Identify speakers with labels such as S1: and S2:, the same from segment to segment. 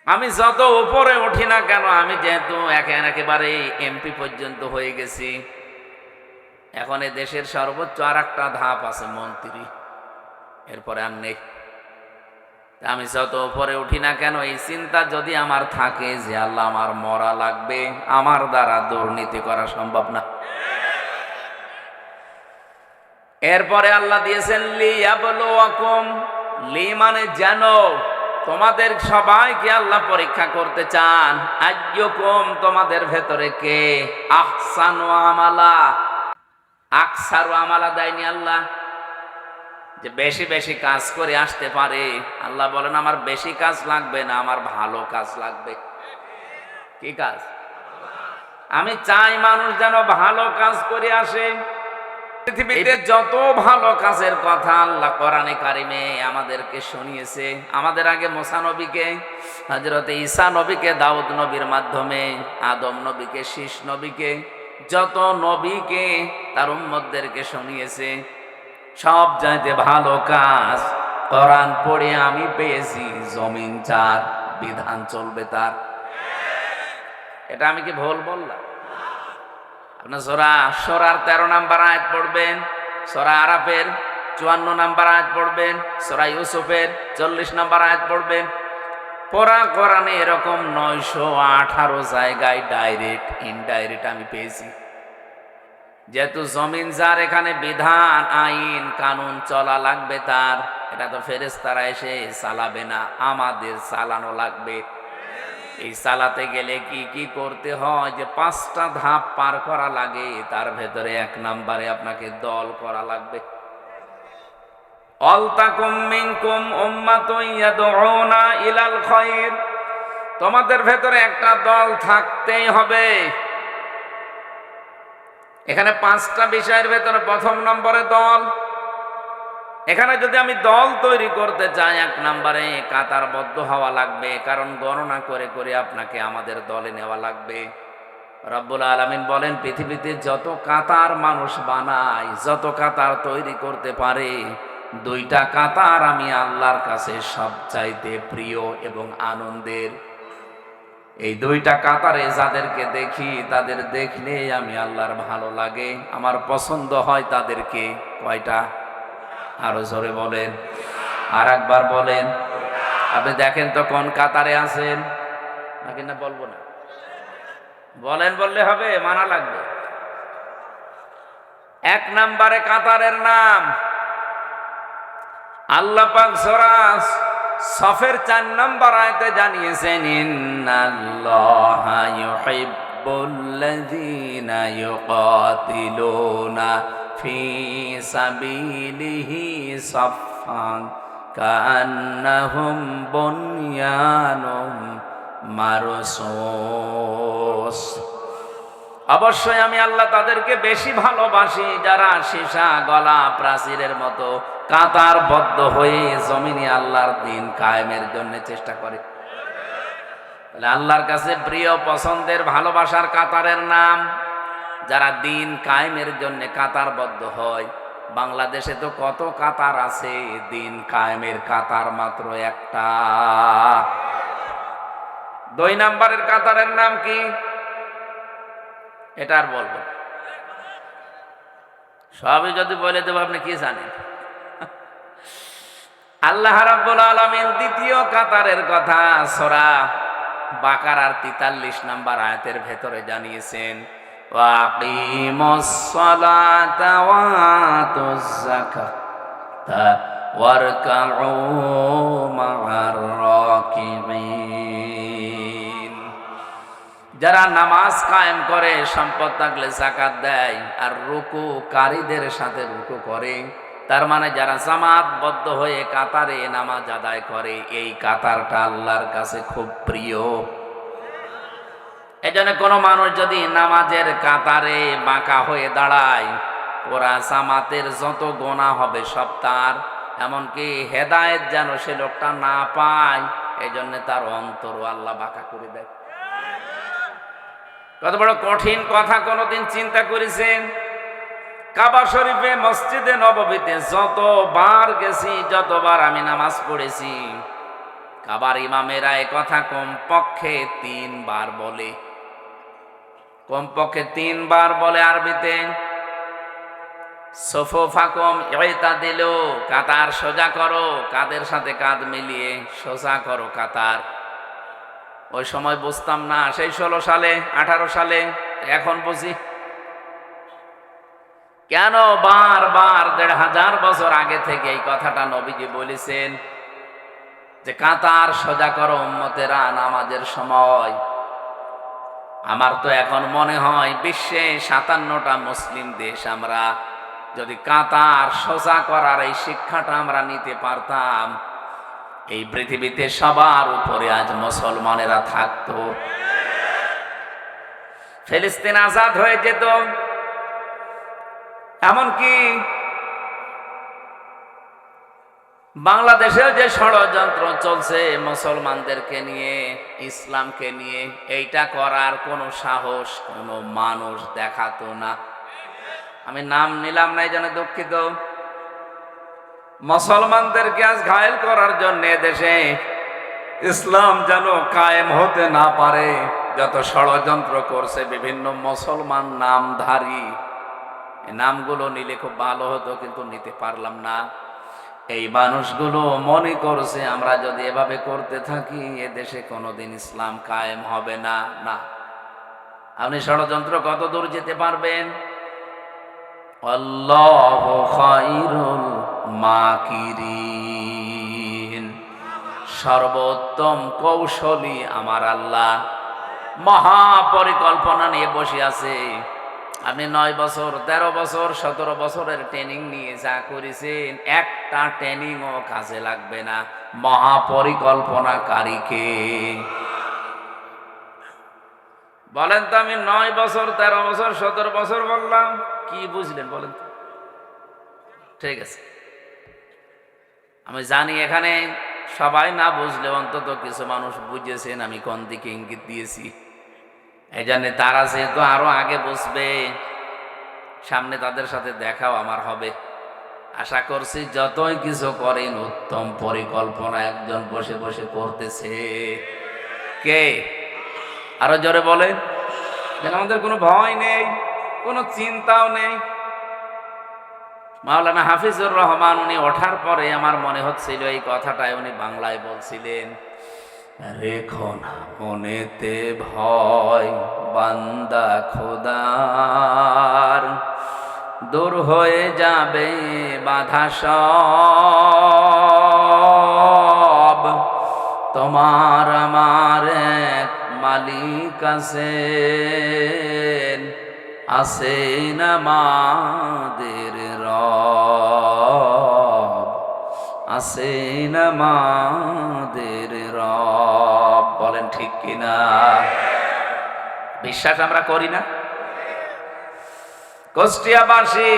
S1: আমি যত উপরে উঠি না কেন, আমি যেহেতু একেবারে এমপি পর্যন্ত হয়ে গেছি, এখন এই দেশের সর্বোচ্চ আর একটা ধাপ আছে মন্ত্রী, এরপরে আর নেই। আমি যত উপরে উঠি না কেন, এই চিন্তা যদি আমার থাকে যে আল্লাহ আমার মরা লাগবে, আমার দ্বারা দুর্নীতি করা সম্ভব না। এরপরে আল্লাহ দিয়েছেন লিয়াবলুয়াকুম, লি মানে যেন, তোমাদের সবাইকে আল্লাহ পরীক্ষা করতে চান। আইয়ুকুম, তোমাদের ভেতরে কে আহসানু আমালা, আকসারু আমালা দেয়নি আল্লাহ, যে বেশি বেশি কাজ করে আসতে পারে। আল্লাহ বলেন আমার বেশি কাজ লাগবে না, আমার ভালো কাজ লাগবে। কি কাজ? আমি চাই মানুষ যেন ভালো কাজ করে আসে। পৃথিবীতে যত ভালো কাজের কথা আল্লাহ কোরআনে কারিমে আমাদেরকে শুনিয়েছে, আমাদের আগে মুসা নবীকে, হযরত ঈসা নবীকে দাউদ নবীর মাধ্যমে, আদম নবীকে, শীষ নবীকে, যত নবীকে তার উম্মতদেরকে শুনিয়েছে, সব চাইতে ভালো কাজ কোরআন পড়ে আমি পেয়েছি, জমিন যার বিধান চলবে তার। এটা আমি কি ভুল বললাম? আপনার সূরার 13 নম্বর আয়াত পড়বেন, সূরা আরাফের 54 নম্বর আয়াত পড়বেন, সূরা ইউসুফের 40 নম্বর আয়াত পড়বেন। পুরা কোরআনে এরকম 918 জায়গায় ডাইরেক্ট ইনডাইরেক্ট আমি পেয়েছি। যেহেতু জমিন যার, এখানে বিধান আইন কানুন চলা লাগবে তার। এটা তো ফেরেশতারা এসে চালাবে না, আমাদের চালানো লাগবে। এই চালাতে গেলে কি কি করতে হয়, যে 5টা ধাপ পার করা লাগে। তার ভেতরে 1 নম্বরে আপনাকে দল করা লাগবে। অলতাকুম মিনকুম উম্মাতুন ইয়াদউনা ইলাল খায়র, তোমাদের ভেতরে একটা দল থাকতেই হবে। এখানে 5টা বিষয়ের ভেতরে 1 নম্বরে দল। এখানে যদি আমি দল তৈরি করতে চাই, 1 নম্বরে কাতারবদ্ধ হওয়া লাগবে, কারণ গণনা করে করে আপনাকে আমাদের দলে নেওয়া লাগবে। রব্বুল আলামিন বলেন, পৃথিবীতে যত কাতার মানুষ বানায়, যত কাতার তৈরি করতে পারে, 2টা কাতার আমি আল্লাহর কাছে সবচাইতে প্রিয় এবং আনন্দের। এই 2টা কাতারে যাদেরকে দেখি, তাদের দেখলে আমি আল্লাহর ভালো লাগে, আমার পছন্দ হয় তাদেরকে। কয়টা? আরো জোরে বলেন, আর একবার বলেন। আপনি দেখেন তো কোন কাতারে আছেন, নাকি না বলবো না? বলেন, বললে হবে, মানা লাগবে। 1 নম্বরে কাতারের নাম আল্লাহ পাক সূরা সফের 4 নম্বর আয়াতে জানিয়েছেন, ইন্নাল্লাহা ইউহিব্বুল্লাযীনা ইউকাতিলুনা ফি সাবিলিহি সাফফান কান্নাহুম বুনয়ানুম মারসুস। অবশ্যই আমি আল্লাহ তাদেরকে বেশি ভালোবাসি যারা সীসা গলা প্রাচীরের মতো কাতারবদ্ধ হয়ে জমিনে আল্লাহর দ্বীন কায়েমের জন্য চেষ্টা করে। তাহলে আল্লাহর কাছে প্রিয়, পছন্দের, ভালোবাসার কাতারের নাম যারা দ্বীন কায়েমের জন্য কাতারবদ্ধ হয়। বাংলাদেশে তো কত কাতার আছে, দ্বীন কায়েমের কাতার মাত্র একটা। 2 নম্বরের কাতারের নাম কি? এটা আর বলবো, সবই যদি বলে দেবো আপনি কি জানেন। আল্লাহ রাব্বুল আলামিন 2য় কাতারের কথা সূরা বাকারার 43 নম্বর আয়াতের ভেতরে জানিয়েছেন, ওয়াকিমুস সালাতা ওয়া আতুজ যাকাতা ওয়ারকাউ মা'আর রাকিবিন। যারা নামাজ কায়েম করে, সম্পদ থাকলে যাকাত দেয়, আর রুকুকারীদের সাথে রুকু করে, তার মানে যারা জামাতবদ্ধ হয়ে কাতারে নামাজ আদায় করে, এই কাতারটা আল্লাহর কাছে খুব প্রিয়। এজন্য কোনো মানুষ যদি নামাজের কাতারে বাঁকা হয়ে দাঁড়ায়, ওরা জামাতের যত গুনাহ হবে সব তার, এমনকি হেদায়েত যেন সে লোকটা না পায়, এজন্য তার অন্তরও আল্লাহ বাঁকা করে দেয়। কত বড় কঠিন কথা কোনদিন চিন্তা করেছেন? কাবা শরীফে, মসজিদে নববীতে যতবার গেছি, যতবার আমি নামাজ পড়েছি, কাবার ইমামেরা এ কথা কমপক্ষে 3 বার বলে, কমপক্ষে 3 বার বলে আরবিতে। সুফুফাকুম ইতাদিলু, কাতার সোজা করো, কাদের সাথে কাঁধ মিলিয়ে সোজা করো কাতার। ওই সময় বুঝতাম না, সেই 16 সালে 18 সালে, এখন বুঝি। কেন বারবার 1500 বছর আগে থেকে এই কথাটা নবীজি বলেছেন যে কাতার সোজা করো উম্মতেরা নামাজের সময়। আমার তো এখন মনে হয় বিশ্বে 57টা মুসলিম দেশ, আমরা যদি কাতার সোজা করার এই শিক্ষাটা আমরা নিতে পারতাম, এই পৃথিবীতে সবার উপরে আজ মুসলমানেরা থাকতো। ফিলিস্তিন আজাদ হয়ে যেত। এমনকি বাংলাদেশেও যে ষড়যন্ত্র চলছে মুসলমানদেরকে নিয়ে, ইসলামকে নিয়ে, এইটা করার কোনো সাহস কোনো মানুষ দেখাতো না। আমি নাম নিলাম না, এই জন্য দুঃখিত। মুসলমানদেরকে আজ ঘায়েল করার জন্য দেশে ইসলাম যেন কায়েম হতে না পারে যত ষড়যন্ত্র করছে বিভিন্ন মুসলমান নামধারী। এই নামগুলো নিলে খুব ভালো হতো, কিন্তু নিতে পারলাম না। এই মানুষগুলো মনে করছে আমরা যদি এভাবে করতে থাকি এ দেশে কোনোদিন ইসলাম কায়েম হবে না। না, আপনি ষড়যন্ত্র কত দূর যেতে পারবেন? আল্লাহু খায়রুল মাকিরিন, সর্বোত্তম কৌশলী আমার আল্লাহ। মহা পরিকল্পনা নিয়ে বসে আছে। আপনি 9 বছর 13 বছর 17 বছরের ট্রেনিং নিয়ে যা করেছেন, একটা ট্রেনিংও কাজে লাগবে না মহা পরিকল্পনাকারীকে। বলেন তো, আমি 9 বছর 13 বছর 17 বছর বললাম, কি বুঝলেন বলেন তো? ঠিক আছে, আমি জানি এখানে সবাই না বুঝলে অন্তত কিছু মানুষ বুঝেছেন আমি কোন দিকে ইঙ্গিত দিয়েছি। এই জন্য তারা যেহেতু আরো আগে বুঝবে, সামনে তাদের সাথে দেখাও আমার হবে। আশা করছি যতই কিছু করেন উত্তম পরিকল্পনা একজন বসে বসে করতেছে। কে? আরো জোরে বলেন, যেন আমাদের কোনো ভয় নেই, কোনো চিন্তাও নেই। মাওলানা হাফিজুর রহমান উনি ওঠার পরে আমার মনে হচ্ছিল এই কথাটাই উনি বাংলায় বলছিলেন, রেখো না মনেতে ভয় বান্দা খোদার, দূর হয়ে যাবে বাধা সব, তোমার আমার এক মালিক আছেন, আছেন আমাদের রব, আছেন আমাদের রব। বলেন ঠিক কিনা? বিশ্বাস আমরা করি না? কুষ্টিয়াবাসী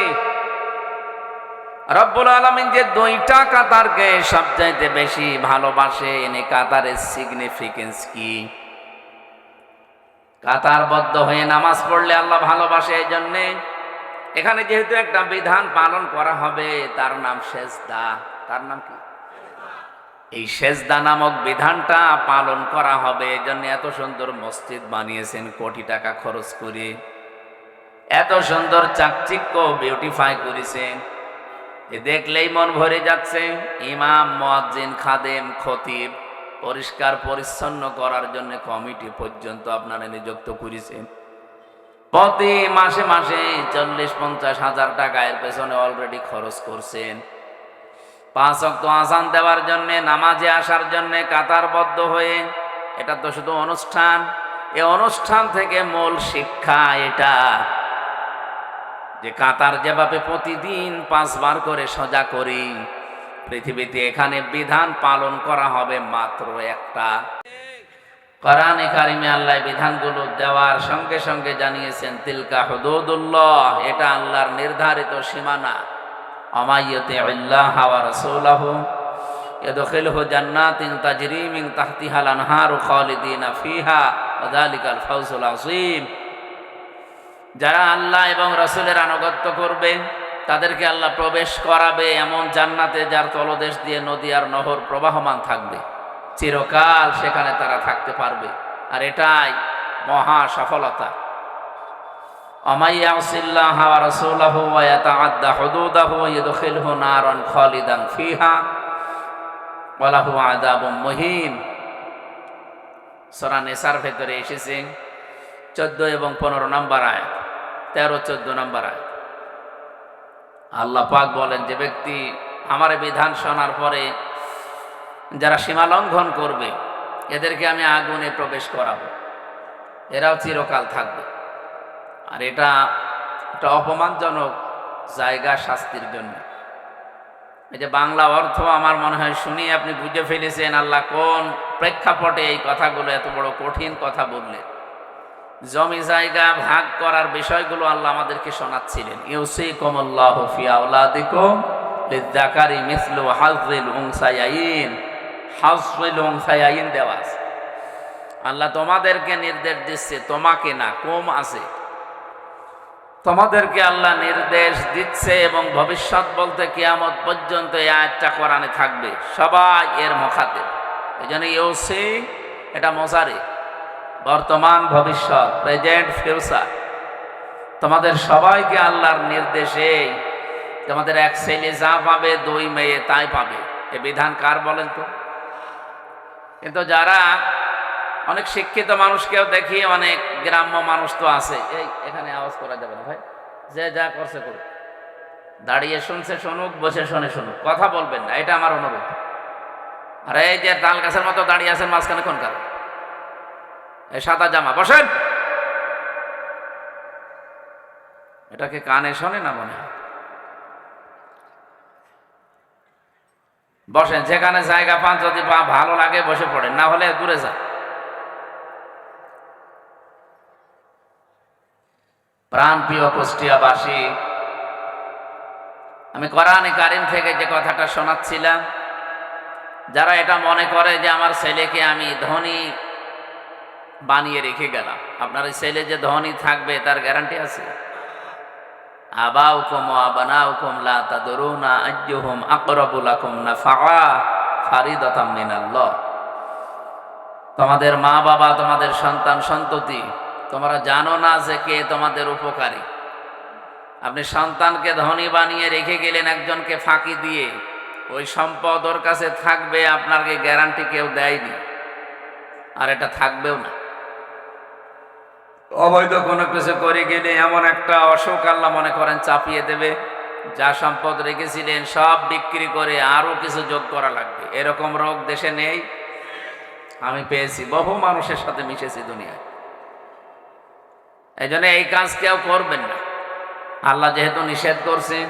S1: রব্বুল আলামিন যে 2টা কাতারকে সবচাইতে বেশি ভালোবাসেন, এই কাতারের সিগনিফিকেন্স কি? কাতারবদ্ধ হয়ে নামাজ পড়লে আল্লাহ ভালোবাসে। এই জন্যে এখানে যেহেতু একটা বিধান পালন করা হবে, তার নাম সেজদা। তার নাম কি? এই সেজদা নামক বিধানটা পালন করা হবে। এই জন্য এত সুন্দর মসজিদ বানিয়েছেন কোটি টাকা খরচ করে, এত সুন্দর চাকচিক্য বিউটিফাই করেছেন, দেখলেই মন ভরে যাচ্ছে। ইমাম, মুয়াজ্জিন, খাদেম, খতিব পরিষ্কার পরিচ্ছন্ন করার জন্য কমিটি পর্যন্ত আপনারা নিযুক্ত করেছেন। প্রতি মাসে মাসে 40-50 হাজার টাকা এর পেছনে অলরেডি খরচ করছেন। 5 ওয়াক্ত আযান দেওয়ার জন্য, নামাজে আসার জন্য কাতারবদ্ধ হয়ে। এটা তো শুধু অনুষ্ঠান, এই অনুষ্ঠান থেকে মূল শিক্ষা এটা যে কাতার যেভাবে প্রতিদিন 5 বার করে সোজা করি, পৃথিবীতে এখানে বিধান পালন করা হবে মাত্র একটা। কোরআনে কারিমে আল্লাহ বিধানগুলো দেওয়ার সঙ্গে সঙ্গে জানিয়েছেন, তিলকা হুদুদুল্লাহ, এটা আল্লাহর নির্ধারিত সীমানা। আমাইয়ুতিল্লাহ ওয়া রাসূলাহু ইয়াদখিলহু জান্নাতিন তাজরি মিন তাহতিহাল আনহারু খালিদিনা ফিহা ওয়া যালিকাল ফাওজুল আযীম। যারা আল্লাহ এবং রাসূলের আনুগত্য করবে তাদেরকে আল্লাহ প্রবেশ করাবে এমন জান্নাতে যার তলদেশ দিয়ে নদী আর নহর প্রবাহমান থাকবে। চিরকাল সেখানে তারা থাকতে পারবে, আর এটাই মহা সফলতা। ওমাই ইয়াসিল্লাহ ওয়া রাসূলাহু ওয়া ইয়াতাআদ্দা হুদুদাহু ইয়াদখিলহু নারান খালিদান ফিহা ওয়া লাহু আযাবুম মুহিন। সূরা নিসার ভেতরে এসেছে 14 এবং 15 নম্বর আয়াত, 13-14 নম্বর আয়াত। আল্লাহ পাক বলেন, যে ব্যক্তি আমার বিধান শোনার পরে যারা সীমা লঙ্ঘন করবে এদেরকে আমি আগুনে প্রবেশ করাবো, এরাও চিরকাল থাকবে। আর এটা একটা অপমানজনক জায়গা শাস্তির জন্য। এই যে বাংলা অর্থ আমার মনে হয় শুনি আপনি বুঝে ফেলেছেন আল্লাহ কোন প্রেক্ষাপটে এই কথাগুলো এত বড় কঠিন কথা বললেন। জমি জায়গা ভাগ করার বিষয়গুলো আল্লাহ আমাদেরকে শোনাচ্ছিলেন। ইউসিকুমুল্লাহু ফি আওলাদিকুম লিয-যাকারি মিসলু হাযযিল উনসায়াইন। হাযযিল উনসায়াইন দেওয়া আছে। আল্লাহ তোমাদেরকে নির্দেশ দিচ্ছে, তোমাকে না, কম আছে, তোমাদেরকে আল্লাহ নির্দেশ দিচ্ছে, এবং ভবিষ্যৎ বলতে কিয়ামত পর্যন্ত এই আয়াতটা কোরআনে থাকবে, সবাই এর মুখাতেব। এই জন্য ইউসি এটা মোজারি, বর্তমান ভবিষ্যৎ, প্রেজেন্ট ফিউচার। তোমাদের সবাইকে আল্লাহর নির্দেশে তোমাদের এক ছেলে যা পাবে, 2 মেয়ে তাই পাবে। এ বিধান কার বলেন তো? কিন্তু যারা অনেক শিক্ষিত মানুষকেও দেখি, অনেক গ্রাম্য মানুষ তো আছে, এই এখানে আওয়াজ করা যাবে না ভাই, যে যা করছে করুক, দাঁড়িয়ে শুনছে শুনুক, বসে শুনে শুনুক, কথা বলবেন না, এটা আমার অনুরোধ। আর এই যে তাল গাছের মতো দাঁড়িয়ে আছেন মাঝখানে কোন কারণ? এই সাদা জামা, বসেন। এটাকে কানে শোনে না মনে হয়? বসেন, যেখানে জায়গা পান, যদি ভালো লাগে বসে পড়েন, না হলে দূরে যান। প্রাণপ্রিয় কুষ্টিয়াবাসী, আমি কোরআনে কারিম থেকে যে কথাটা শোনাচ্ছিলাম, যারা এটা মনে করে যে আমার ছেলেকে আমি ধনী বানিয়ে রেখে গেলাম, আপনার এই ছেলে যে ধনী থাকবে তার গ্যারান্টি আছে? আবাউকুম ওয়া আবনাউকুম লা তাদরুনা আইয়ুহুম আকরাবু লাকুম নাফআ ফারিদাতাম মিনাল্লাহ। তোমাদের মা বাবা, তোমাদের সন্তান সন্ততি, তোমরা জানো না যে কে তোমাদের উপকারী। আপনি সন্তানকে ধনী বানিয়ে রেখে গেলেন একজনকে ফাঁকি দিয়ে, ওই সম্পদ ওর কাছে থাকবে, আপনাকে গ্যারান্টি কেউ দেয়নি, আর এটা থাকবেও না। অবৈধ কোনো কিছু করে গেলে এমন একটা অসুখ আল্লাহ মনে করেন চাপিয়ে দেবে, যা সম্পদ রেখেছিলেন সব বিক্রি করে আরো কিছু যোগ করা লাগবে। এরকম রোগ দেশে নেই? আমি পেয়েছি, বহু মানুষের সাথে মিশেছি দুনিয়ায়। এই জন্য এই কাজ কেউ করবেন না, আল্লাহ যেহেতু নিষেধ করছেন।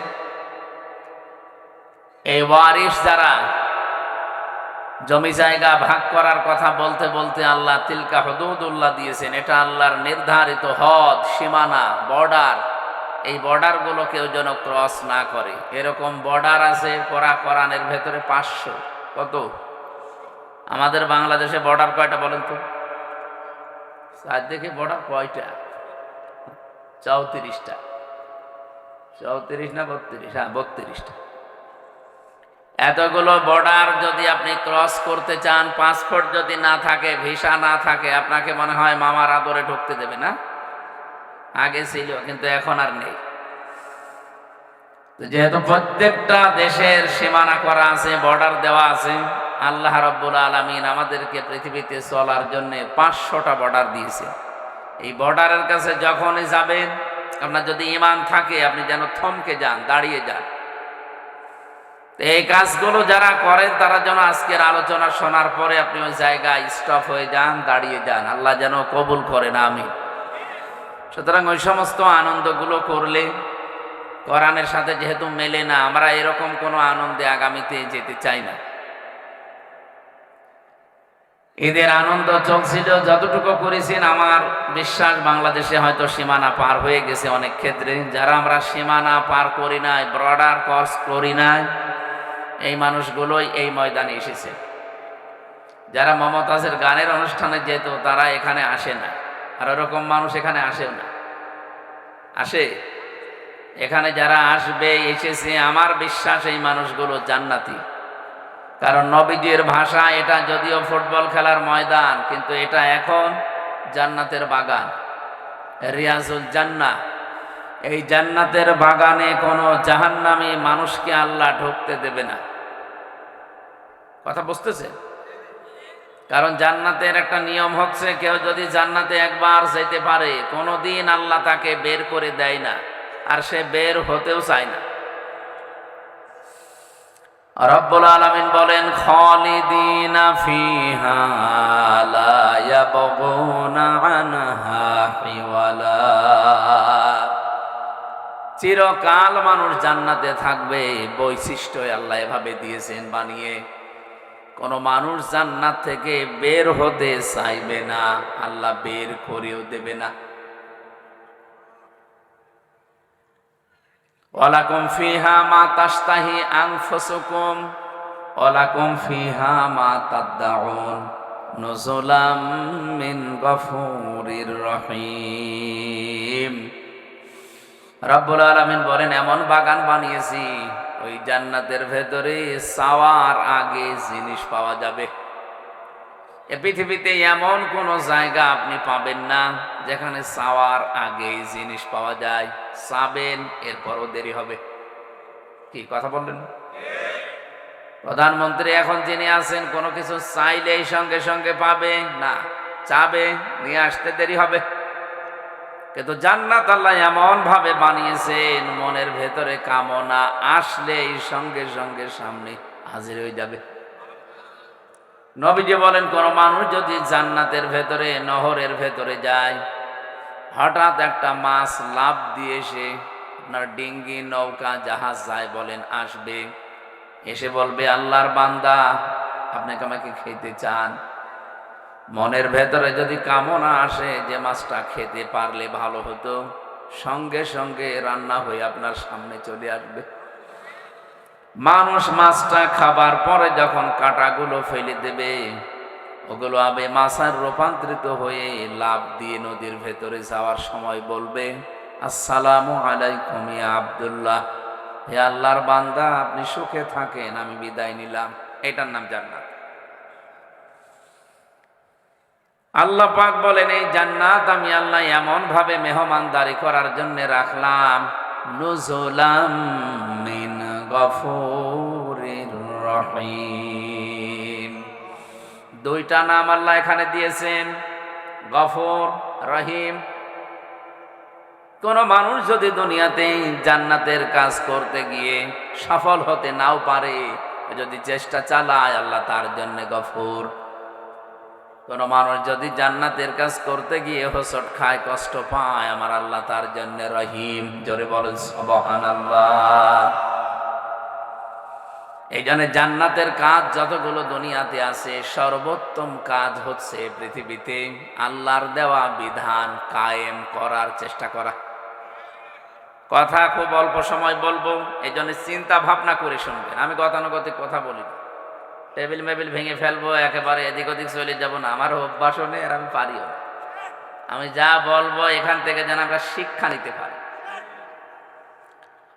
S1: এই ওয়ারিস যারা জমি জায়গা ভাগ করার কথা বলতে বলতে আল্লাহ তিলকা হুদুদুল্লাহ দিয়েছেন, এটা আল্লাহর নির্ধারিত হদ, সীমানা, বর্ডার। এই বর্ডারগুলো কেউ যেন ক্রস না করে, এরকম বর্ডার আছে কোরআনের ভেতরে 500। কত? আমাদের বাংলাদেশে বর্ডার কয়টা বলেন তো? আজ দেখি বর্ডার কয়টা? 34টা। 34 না 32? হ্যাঁ, 32টা। এতগুলো বর্ডার যদি আপনি ক্রস করতে চান, পাসপোর্ট যদি না থাকে, ভিসা না থাকে, আপনাকে মনে হয় মামার আদরে ঢুকতে দেবে না? আগে ছিল, কিন্তু এখন আর নেই। যেহেতু প্রত্যেকটা দেশের সীমানা করা আছে, বর্ডার দেওয়া আছে, আল্লাহ রাব্বুল আলামিন আমাদেরকে পৃথিবীতে চলার জন্য 500টা বর্ডার দিয়েছে। এই বর্ডারের কাছে যখনই যাবেন, আপনার যদি ঈমান থাকে, আপনি যেন থমকে যান, দাঁড়িয়ে যান। এই কাজগুলো যারা করেন তারা যেন আজকের আলোচনা শোনার পরে আপনি ওই জায়গায় স্টপ হয়ে যান, দাঁড়িয়ে যান, আল্লাহ যেন কবুল করেন, আমিন। সুতরাং ওই সমস্ত আনন্দগুলো করলে কোরআনের সাথে যেহেতু মেলে না, আমরা এরকম কোনো আনন্দে আগামীতে যেতে চাই না। ঈদের আনন্দ চলছিল, যতটুকু করেছেন আমার বিশ্বাস বাংলাদেশে হয়তো সীমানা পার হয়ে গেছে অনেক ক্ষেত্রে। যারা আমরা সীমানা পার করি নাই, বর্ডার ক্রস করি নাই, এই মানুষগুলোই এই ময়দানে এসেছে। যারা মমতাজের গানের অনুষ্ঠানে যেত তারা এখানে আসে না, আর ওরকম মানুষ এখানে আসেও না। আসে? এখানে যারা আসবে, এসেছে, আমার বিশ্বাস এই মানুষগুলো জান্নাতি। কারণ নবীজির ভাষা এটা যদিও ফুটবল খেলার ময়দান, কিন্তু এটা এখন জান্নাতের বাগান, রিয়াজুল জান্নাহ। এই জান্নাতের বাগানে কোনো জাহান্নামী মানুষকে আল্লাহ ঢুকতে দেবে না। কথা বুঝতেছে? কারণ জান্নাতের একটা নিয়ম হচ্ছে, কেউ যদি জান্নাতে একবার যেতে পারে কোনোদিন আল্লাহ তাকে বের করে দেয় না, আর সে বের হতেও চায় না। রব্বুল আলামিন বলেন, খালিদিনা ফিহা লা ইয়াবগুনা আনহা হিওয়ালা। চিরকাল মানুষ জান্নাতে থাকবে। বৈশিষ্ট্য আল্লাহ এভাবে দিয়েছেন বানিয়ে, কোন মানুষ জান্নাত থেকে বের হতে চাইবে না, আল্লাহ বের করেও দেবে না। ওয়ালাকুম ফিহা মা তাশতাহি আনফুসুকুম ওয়ালাকুম ফিহা মা তাদউন নুজুলাম মিন গফুরির রহিম। রব্বুল আলামিন বলেন, এমন বাগান বানিয়েছি ওই জান্নাতের ভেতরে চাওয়ার আগে জিনিস পাওয়া যাবে। এ পৃথিবীতে এমন কোন জায়গা আপনি পাবেন না যেখানে চাওয়ার আগে জিনিস পাওয়া যায়। চাবেন, এরপরও দেরি হবে। কি কথা বললেন? প্রধানমন্ত্রী এখন যিনি আছেন, কোনো কিছু চাইলেই সঙ্গে সঙ্গে পাবে না, চাবে, নিয়ে আসতে দেরি হবে। কিন্তু জান্নাত আল্লাহ এমন ভাবে বানিয়েছেন, মনের ভেতরে কামনা আসলেই সঙ্গে সঙ্গে সামনে হাজির হয়ে যাবে। নবীজি বলেন, কোন মানুষ যদি জান্নাতের ভেতরে, নহরের ভেতরে যায়, হঠাৎ একটা মাছ লাফ দিয়ে এসে আপনার ডিঙ্গি, নৌকা, জাহাজ যায় বলেন আসবে, এসে বলবে, আল্লাহর বান্দা আপনাকে আমাকে খেতে চান। মনের ভেতরে যদি কামনা আসে যে মাছটা খেতে পারলে ভালো হতো, সঙ্গে সঙ্গে রান্না হয়ে আপনার সামনে চলে আসবে। মানুষ মাছটা খাবার পরে যখন কাঁটাগুলো ফেলে দেবে, ওগুলো আবে মাছের রূপান্তরিত হয়ে লাফ দিয়ে নদীর ভেতরে যাওয়ার সময় বলবে, আসসালামু আলাইকুম ইয়া আব্দুল্লাহ, হে আল্লাহর বান্দা আপনি সুখে থাকেন, আমি বিদায় নিলাম। এটার নাম জান্নাত। আল্লাহ পাক বলেন, এই জান্নাত আমি আল্লাহ এমন ভাবে মেহমানদারি করার জন্য রাখলাম, নুজুলাম মিন গফুরির রহিম। দুইটা নাম আল্লাহ এখানে দিয়েছেন, গফুর, রহিম। কোন মানুষ যদি দুনিয়াতে জান্নাতের কাজ করতে গিয়ে সফল হতে নাও পারে, যদি চেষ্টা চালায়, আল্লাহ তার জন্য গফুর। কোন মানুষ যদি জান্নাতের কাজ করতে গিয়ে হোঁচট খায়, কষ্ট পায়, আমার আল্লাহ তার জন্য রহিম। জোরে বলেন সুবহানাল্লাহ। এই জন্য জান্নাতের কাজ যতগুলো দুনিয়াতে আছে, সর্বোত্তম কাজ হচ্ছে পৃথিবীতে আল্লাহর দেওয়া বিধান কায়েম করার চেষ্টা করা। কথা খুব অল্প সময় বলবো, এই জন্য চিন্তা ভাবনা করে শুনবেন। আমি গতানুগতিক কথা বলি না, টেবিল মেবিল ভেঙে ফেলবো, একেবারে এদিক ওদিক চলে যাব না, আমার অভ্যাসও নেই, আর আমি পারিও না। আমি যা বলবো এখান থেকে যেন আমরা শিক্ষা নিতে পারি।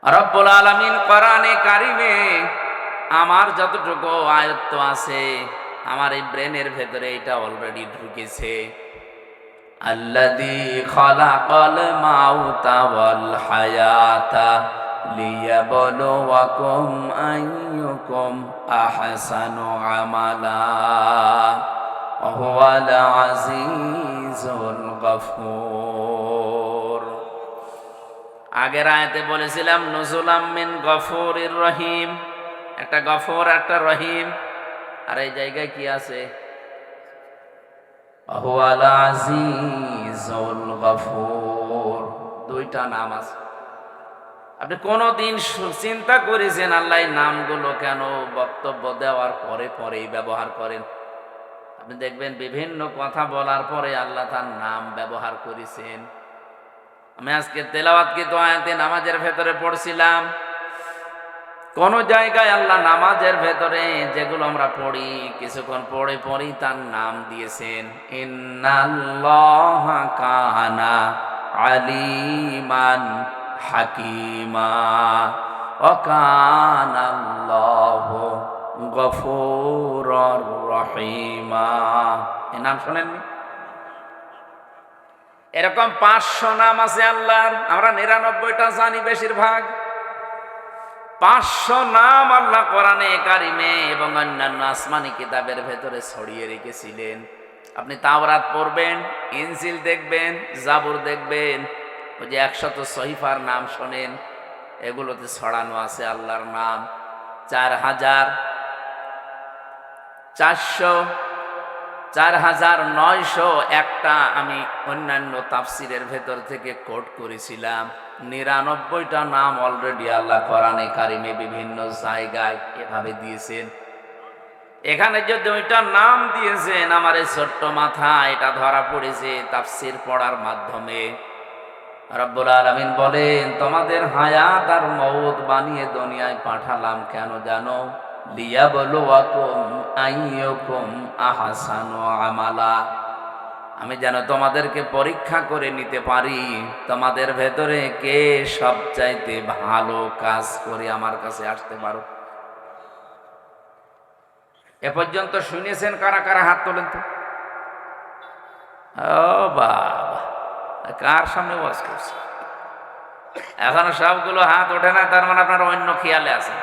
S1: রব্বুল আলামিন কোরআনে কারিমে আমার যতটুকু আয়ত্ত আছে, আমার এই ব্রেনের ভেতরে এটা অলরেডি ঢুকেছে। আল্লাযী খালাকাল মাউতা ওয়াল হায়াতা লিয়াবলুয়াকুম আইয়ুকুম আহসানু আমালা ওয়া হুয়াল আজিজুল গফুর। আগের আয়াতে বলেছিলাম নুজুলাম মিন গফুরির রহিম, একটা গফুর একটা রহিম। আর এই জায়গায় কি আছে? ওয়া হুয়াল আজিজুল গফুর। দুইটা নাম আছে। আপনি কোনদিন চিন্তা করেছেন আল্লাহ এই নামগুলো কেন বক্তব্য দেওয়ার পরে পরেই ব্যবহার করেন? আপনি দেখবেন বিভিন্ন কথা বলার পরে আল্লাহ তার নাম ব্যবহার করেছেন। আমি আজকে তেলাওয়াতকৃত আয়াতে নামাজের ভেতরে পড়ছিলাম, কোন জায়গায় আল্লাহ নামাজের ভেতরে যেগুলো আমরা পড়ি, কিছুক্ষণ পড়ে পড়ি তার নাম দিয়েছেন। ইন্নাল্লাহা কানা আলিমান হাকিমা ওয়া কানাল্লাহু গফুরুর রহিমা। এই নাম শোনেননি? এরকম 500 নাম আছে আল্লাহর, আমরা 99টা জানি বেশিরভাগ। 500 নাম আল্লাহ কোরআনে কারিমে এবং অন্যান্য আসমানি কিতাবের ভেতরে ছড়িয়ে রেখেছিলেন। আপনি তাওরাত পড়বেন, ইনজিল দেখবেন, জাবুর দেখবেন, ওই যে 100 সহিফার নাম শোনেন, এগুলোতে ছড়ানো আছে আল্লাহর নাম। 4,900 একটা আমি অন্যান্য তাফসিরের ভেতর থেকে কোট করেছিলাম। 99টা নাম অলরেডি আল্লাহ কোরআনে কারিমে বিভিন্ন জায়গায় এভাবে দিয়েছেন। এখানে যে 2টা নাম দিয়েছেন, আমার এই ছোট্ট মাথা এটা ধরা পড়েছে তাফসির পড়ার মাধ্যমে। রব্বুল আলামিন বলেন, তোমাদের হায়াত আর মওত বানিয়ে দুনিয়ায় পাঠালাম কেন জানো? লিয়াবলুয়াকুম আইয়ুকুম আহসানু আমালা। আমি যেন তোমাদেরকে পরীক্ষা করে নিতে পারি, তোমাদের ভেতরে কে সবচাইতে ভালো কাজ করে আমার কাছে আসতে পারো। এ পর্যন্ত শুনেছেন কারা কারা? হাত তোলেন তো। ও বাবা, কার সামনে ওয়াজ করছে? এখনো সবগুলো হাত ওঠে না, তার মানে আপনার অন্য খেয়ালে আছে।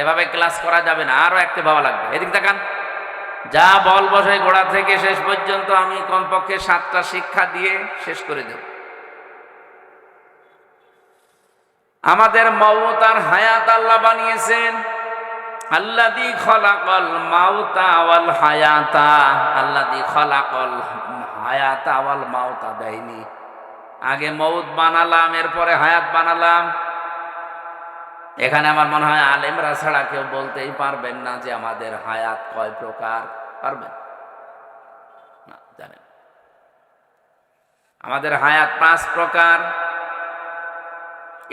S1: এভাবে ক্লাস করা যাবে না, আরো অ্যাক্টিভ হওয়া লাগবে। এদিক তাকান, যা বলবো সেই গোড়া থেকে শেষ পর্যন্ত আমি কমপক্ষে 7টা শিক্ষা দিয়ে শেষ করে দেব। আমাদের মওত আর হায়াত আল্লাহ বানিয়েছেন। আল্লাযী খলাকাল মাউতা ওয়াল হায়াতা। আল্লাযী খলাকাল হায়াতা ওয়াল মাউতা দেয়নি, আগে মউত বানালাম, এরপরে হায়াত বানালাম। এখানে আমার মনে হয় আলেমরা ছাড়া কেউ বলতেই পারবেন না যে আমাদের হায়াত কয় প্রকার। পারবেন না? জানেন আমাদের হায়াত 5 প্রকার।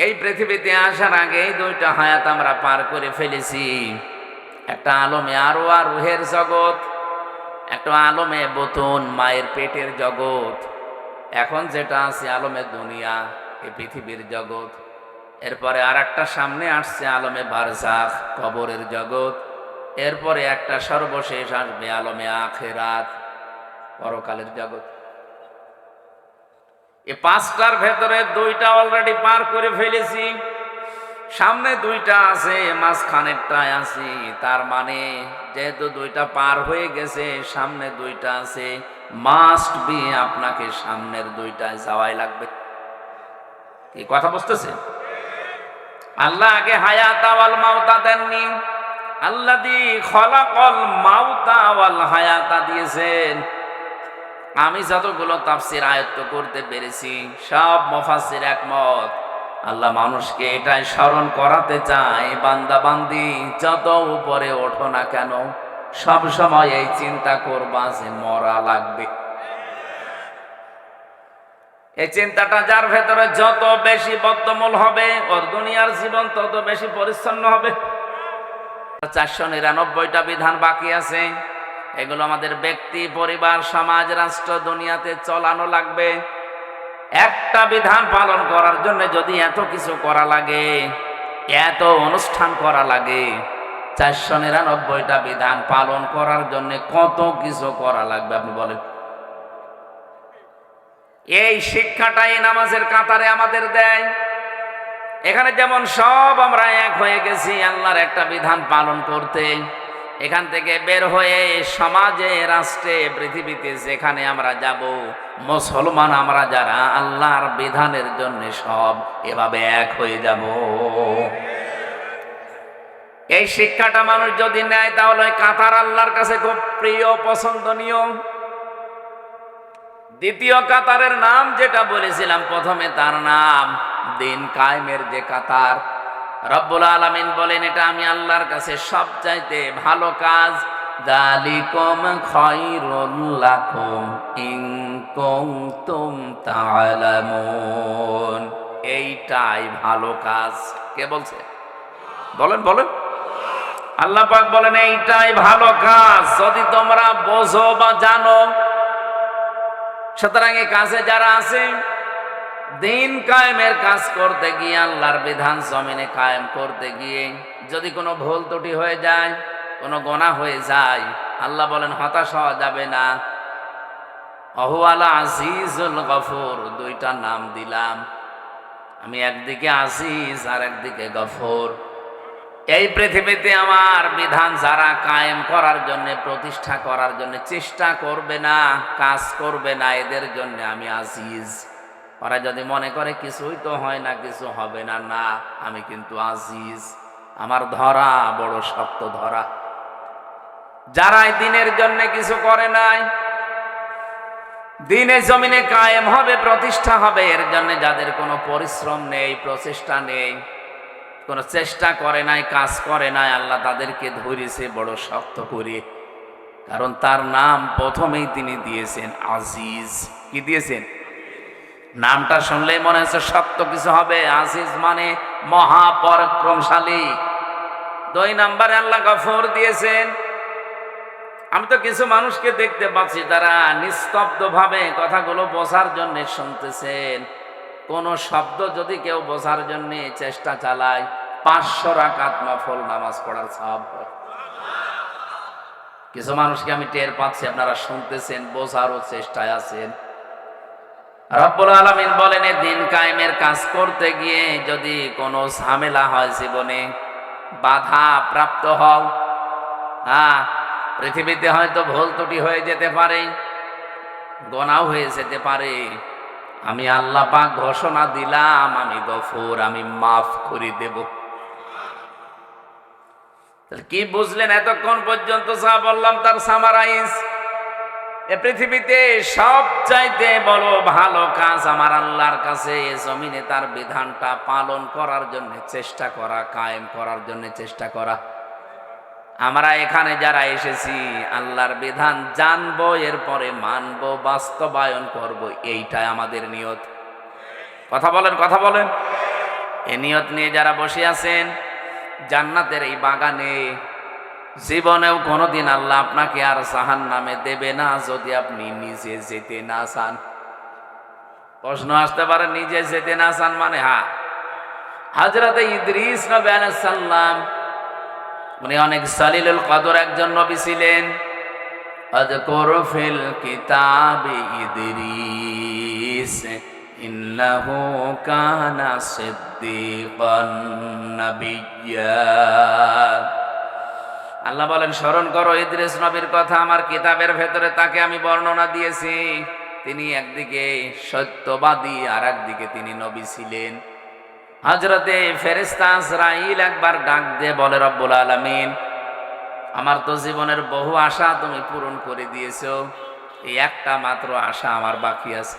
S1: এই পৃথিবীতে আসার আগে 2টা হায়াত আমরা পার করে ফেলেছি। একটা আলমে আরওয়া, রুহের জগৎ, একটা আলমে বতুন, মায়ের পেটের জগৎ। এখন যেটা আছে আলমে দুনিয়া, এই পৃথিবীর জগৎ। এরপরে আর একটা সামনে আসছে আলমে বারজাখ, কবরের জগৎ। এরপরে একটা সর্বশেষ আসবে আলমে আখিরাত, পরকালের জগৎ। এই 5টার ভেতরে 2টা অলরেডি পার করে ফেলেছি, সামনে 2টা আছে, মাঝখানেরটায় আছি। তার মানে যেহেতু 2টা পার হয়ে গেছে, সামনে 2টা আছে, মাস্ট বি আপনাকে সামনের 2টায় যাওয়াই লাগবে। কি কথা বুঝতেছে? আল্লাহ আগে হায়াত ওয়াল মাউতা দেননি, আল্লাযী খলাকাল মাউতা ওয়াল হায়াতা দিয়েছেন। আমি যতগুলো তাফসীর আয়ত্ত করতে পেরেছি, সব মুফাসসির একমত। আল্লাহ মানুষকে এটাই স্মরণ করাতে চায়, বান্দা বান্দি যত উপরে ওঠো না কেন, সব সময় এই চিন্তা করবা যে মরা লাগবে। এই চিন্তাটা যার ভেতরে যত বেশি বদ্ধমূল হবে, ওর দুনিয়ার জীবন তত বেশি পরিচ্ছন্ন হবে। 499টা বিধান বাকি আছে। এগুলো আমাদের ব্যক্তি, পরিবার, সমাজ, রাষ্ট্র, দুনিয়াতে চলানো লাগবে। একটা বিধান পালন করার জন্য যদি এত কিছু করা লাগে, এত অনুষ্ঠান করা লাগে, 499টা বিধান পালন করার জন্য কত কিছু করা লাগবে আপনি বলেন? এই শিক্ষাটা এই নামাজের কাতারে আমাদের দেয়। এখানে যেমন সব আমরা এক হয়ে গেছি আল্লাহর একটা বিধান পালন করতে, এখান থেকে বের হয়ে সমাজে, রাষ্ট্রে, পৃথিবীতে যেখানে আমরা যাব, মুসলমান আমরা যারা আল্লাহর বিধানের জন্য সব এভাবে এক হয়ে যাব। এই শিক্ষাটা মানুষ যদি নেয়, তাহলে কাতার আল্লাহর কাছে খুব প্রিয়, পছন্দনীয়। দ্বিতীয় কাতারের নাম যেটা বলেছিলাম প্রথমে, তার নাম দিন কায়েমের যে কাতার। রব্বুল আলামিন বলেন, এটা আমি আল্লাহর কাছে সবচাইতে ভালো কাজ। যালিকুম খায়রুল লাকুম ইন কুনতুম তা'লামুন। এইটাই ভালো কাজ। কে বলছে? বলেন বলেন। আল্লাহ পাক বলেন এইটাই ভালো কাজ যদি তোমরা বোঝো বা জানো। সুতরাং এই কাজে যারা আছে, দিন কায়েমের কাজ করতে গিয়ে, আল্লাহর বিধান জমিনে কায়েম করতে গিয়ে যদি কোনো ভুল ত্রুটি হয়ে যায়, কোনো গোনাহ হয়ে যায়, আল্লাহ বলেন হতাশ হওয়া যাবে না। অহুয়ালা আজিজুল গফুর, দুইটা নাম দিলাম আমি, একদিকে আজিজ আর একদিকে গফুর। এই পৃথিবীতে আমার বিধান যারা কায়েম করার জন্য, প্রতিষ্ঠা করার জন্য চেষ্টা করবে না, কাজ করবে না, এদের জন্য আমি আজিজ। ওরা যদি মনে করে কিছুই তো হয় না, কিছু হবে না, না, আমি কিন্তু আজিজ। আমার ধরা বড় শক্ত ধরা। যারাই দিনের জন্য কিছু করে নাই, দিনে জমিনে কায়েম হবে, প্রতিষ্ঠা হবে, এর জন্য যাদের কোনো পরিশ্রম নেই, প্রচেষ্টা নেই, কোনো চেষ্টা করে নাই, কাজ করে নাই, আল্লাহ তাদেরকে ধরেছে বড় শক্ত করে। কারণ তার নাম প্রথমেই তিনি দিয়েছেন আজিজ। কি দিয়েছেন? নামটা শুনলেই মনে হচ্ছে শক্ত কিছু হবে। আজিজ মানে মহাপরাক্রমশালী। 2 নম্বরে আল্লাহ গফুর দিয়েছেন। আমি তো কিছু মানুষকে দেখতে পাচ্ছি তারা নিস্তব্ধ ভাবে কথাগুলো বোঝার জন্য শুনতেছেন। কোন শব্দ যদি কেউ বোঝার জন্য চেষ্টা চালায়, 500 রাকাত নফল নামাজ পড়ার সওয়াব হয়। কিছু মানুষকে আমি টের পাচ্ছি, আপনারা শুনতেছেন, বোঝারও চেষ্টায় আছেন। রব্বুল আলামিন বলেন, এই দিন কায়েমের কাজ করতে গিয়ে যদি কোনো ঝামেলা হয়, জীবনে বাধা প্রাপ্ত হও, পৃথিবীতে হয়তো ভুল ত্রুটি হয়ে যেতে পারে, গোনাও হয়ে যেতে পারে, আমি আল্লাহ পাক ঘোষণা দিলাম আমি গফুর, আমি মাফ করে দেব। কি বুঝলেন এতক্ষণ পর্যন্ত? যা বললাম তার সামারাইজ। এ পৃথিবীতে সবচাইতে বড় ভালো কাজ আমার আল্লাহর কাছে জমিনে তার বিধানটা পালন করার জন্য চেষ্টা করা, কায়েম করার জন্য চেষ্টা করা। আমরা এখানে যারা এসেছি আল্লাহর বিধান জানবো, এরপরে মানবো, বাস্তবায়ন করব, এইটাই আমাদের নিয়ত। কথা বলেন, কথা বলেন। এই নিয়ত নিয়ে যারা বসে আছেন জান্নাতের এই বাগানে, জীবনেও কোনোদিন আল্লাহ আপনাকে আর জাহান্নামে দেবে না যদি আপনি নিজে যেতে না চান। প্রশ্ন আসতে পারে, নিজে যেতে না চান মানে? হযরত ইদ্রিস নবী আলাইহিস সালাম, উনি অনেক সালিলুল কদর একজন নবী ছিলেন। আযকুর ফিল কিতাবি ইদ্রিস ইন্নাহু কানা সিদ্দীকান নাবিয়্যা। আল্লাহ বলেন, স্মরণ করো ইদ্রিস নবীর কথা, আমার কিতাবের ভেতরে তাকে আমি বর্ণনা দিয়েছি। তিনি একদিকে সত্যবাদী আর একদিকে তিনি নবী ছিলেন। হযরতে ফেরেশতা আজরাইল একবার ডাক দিয়ে বলে, রব্বুল আলামিন, আমার তো জীবনের বহু আশা তুমি পূরণ করে দিয়েছো, এই একটা মাত্র আশা আমার বাকি আছে।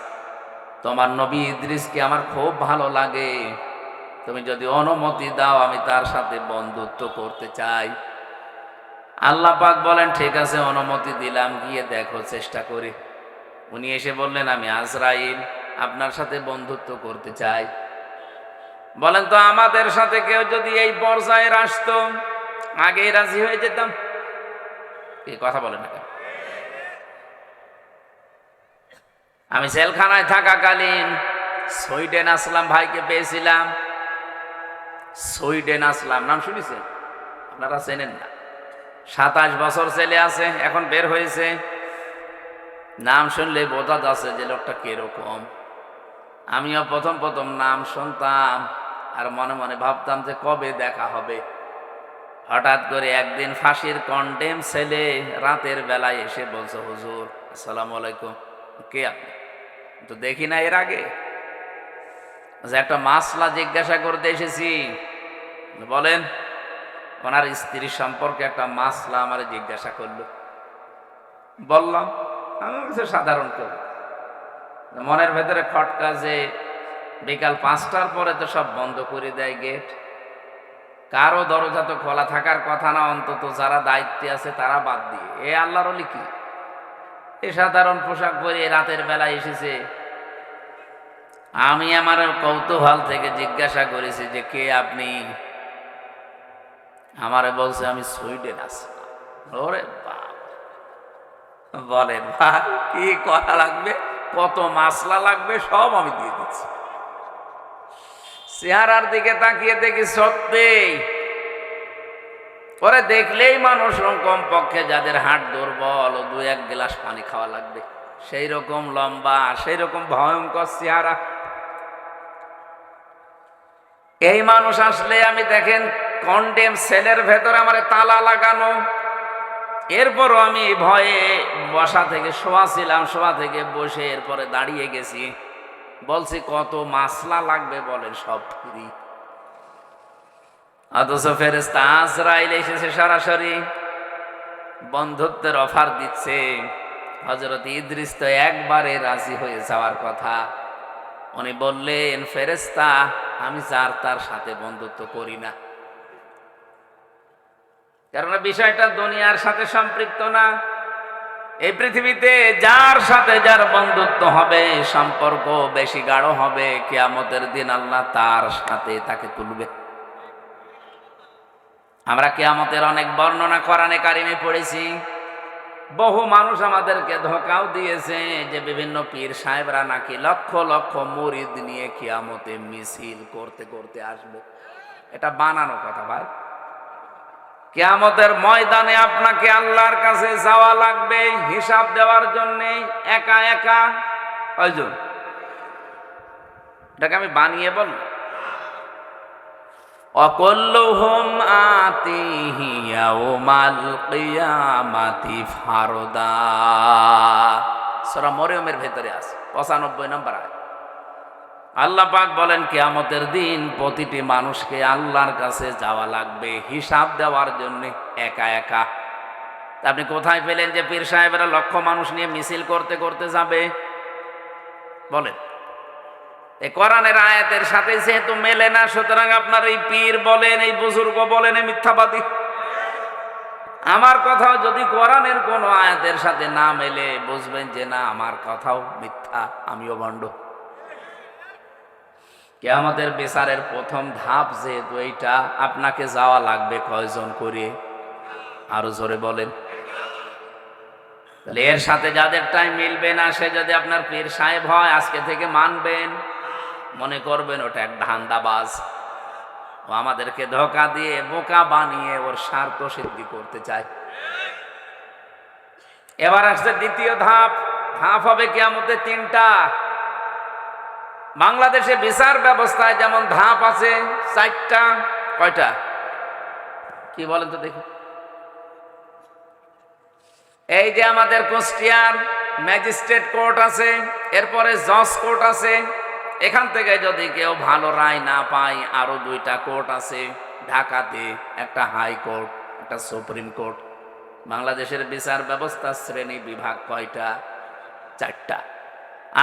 S1: তোমার নবী ইদ্রিসকে আমার খুব ভালো লাগে, তুমি যদি অনুমতি দাও আমি তার সাথে বন্ধুত্ব করতে চাই। আল্লাহ পাক বলেন, ঠিক আছে, অনুমতি দিলাম, গিয়ে দেখো, চেষ্টা করে। উনি এসে বললেন, আমি আজরাইল আপনার সাথে বন্ধুত্ব করতে চাই। বলেন তো, আমাদের সাথে কেউ যদি এই পর্যায়ে আসতো, আগেই রাজি হয়ে যেতাম। এই কথা বলেন না কেন? আমি জেলখানায় থাকাকালীন সুইডেন আসলাম ভাইকে পেয়েছিলাম। সুইডেন আসলাম নাম শুনেছেন? আপনারা চেনেন না? 27 বছর ছেলে আছে, এখন বের হয়েছে। নাম শুনলে বোঝা যাচ্ছে যে লোকটা কিরকম। আমিও প্রথম প্রথম নাম শুনতাম আর মনে মনে ভাবতাম যে কবে দেখা হবে। হঠাৎ করে একদিন ফাঁসির কন্ডেম ছেলে রাতের বেলায় এসে বলছে, হুজুর আসসালামু আলাইকুম। কে আপনি? তো দেখি না এর আগে। একটা মাসলা জিজ্ঞাসা করতে এসেছি। বলেন। ওনার স্ত্রীর সম্পর্কে একটা মাসলা আমার জিজ্ঞাসা করলো। বললাম, আমি কিছু সাধারণ কেউ। মনের ভেতরে খটকা যে বিকাল 5টার পরে তো সব বন্ধ করে দেয় গেট, কারো দরজা তো খোলা থাকার কথা না, অন্তত যারা দায়িত্বে আছে তারা বাদ দিয়ে। এ আল্লাহর ওলি কি এ সাধারণ পোশাক পরে রাতের বেলা এসেছে। আমি আমার কৌতূহল থেকে জিজ্ঞাসা করেছি যে কে আপনি? আমারে বলছে আমি সুইডেন আসলাম। ওরে বাপ! বলেন ভাই, কি করা লাগবে, কত মাসলা লাগবে, সব আমি দিয়ে দিচ্ছি। চেহারার দিকে তাকিয়ে দেখি সত্যি পরে দেখলেই মানুষ কমপক্ষে যাদের হাট দুর্বল ও 2-1 গ্লাস পানি খাওয়া লাগবে, সেই রকম লম্বা, সেই রকম ভয়ঙ্কর চেহারা। এই মানুষ আসলে আমি দেখেন কন্ডেম সেলের ভেতরে আমার তালা লাগানো, এরপরও আমি ভয়ে বসা থেকে শোয়া ছিলাম, শোয়া থেকে বসে এরপরে দাঁড়িয়ে গেছি, বলছি কত মাসলা লাগবে বলেন, সব ফ্রি। অথচ ফেরেশতা আজরাইল এসেছে সরাসরি বন্ধুত্বের অফার দিচ্ছে। হযরত ইদ্রিস তো একবারে রাজি হয়ে যাওয়ার কথা। উনি বললেন, ফেরেশতা আমি যার তার সাথে বন্ধুত্ব করি না, কারণ বিষয়টা দুনিয়ার সাথে সম্পৃক্ত না। এই পৃথিবীতে যার সাথে যার বন্ধুত্ব হবে, সম্পর্ক বেশি গাঢ় হবে, কিয়ামতের দিন আল্লাহ তার সাথে তাকে তুলবে। আমরা কিয়ামতের অনেক বর্ণনা কোরআনে কারিমে পড়েছি। বহু মানুষ আমাদেরকে ধোঁকাও দিয়েছে যে বিভিন্ন পীর সাহেবরা নাকি লক্ষ লক্ষ মুরিদ নিয়ে কিয়ামতে মিছিল করতে করতে আসবে। এটা বানানো কথা ভাই। কিয়ামতের ময়দানে আপনাকে আল্লাহর কাছে যাওয়া লাগবে হিসাব দেওয়ার জন্য, একা একা। কয়জন? এটাকে আমি বানিয়ে বললাম। অকুল্লুহুম আতিহি ইয়াউমাল কিয়ামাতি ফারদা। সূরা মরিয়মের ভেতরে আছে 95 নম্বর আয়াত। আল্লাহ পাক বলেন কিয়ামতের দিন প্রতিটি মানুষকে আল্লাহর কাছে যাওয়া লাগবে হিসাব দেওয়ার জন্য, একা একা। আপনি কোথায় পেলেন যে পীর সাহেবেরা লক্ষ মানুষ নিয়ে মিছিল করতে করতে যাবে? বলেন। এই কোরআনের আয়াতের সাথে যেহেতু মেলে না, সুতরাং আপনার এই পীর বলেন, এই বুজুর্গ বলেন, এই মিথ্যাবাদী। আমার কথাও যদি কোরআনের কোন আয়াতের সাথে না মেলে, বুঝবেন যে না, আমার কথাও মিথ্যা, আমিও ভণ্ড। কিয়ামতের বিচারের প্রথম ধাপ যেহেতু এইটা, আপনাকে যাওয়া লাগবে কয়জন করে? আরো জোরে বলেন। তাহলে এর সাথে যাদের টাইম মিলবে না, সে যদি আপনার পীর সাহেব হয়, আজকে থেকে মানবেন, মনে করবেন ওটা এক ধান্দাবাজ, ও আমাদেরকে ধোঁকা দিয়ে বোকা বানিয়ে ওর স্বার্থ সিদ্ধি করতে চায়। এবার আসছে দ্বিতীয় ধাপ। ধাপ হবে কিয়ামতে 3টা। বাংলাদেশে বিচার ব্যবস্থায় যেমন ধাপ আছে 4টা। কয়টা? কি বলেন তো দেখি। এই যে আমাদের কুষ্টিয়ার ম্যাজিস্ট্রেট কোর্ট আছে, এরপরে জজ কোর্ট আছে। এখান থেকে যদি কেউ ভালো রায় না পায়, আরো 2টা কোর্ট আছে ঢাকাতে, একটা হাই কোর্ট, একটা সুপ্রিম কোর্ট। বাংলাদেশের বিচার ব্যবস্থা শ্রেণী বিভাগ কয়টা? 4টা।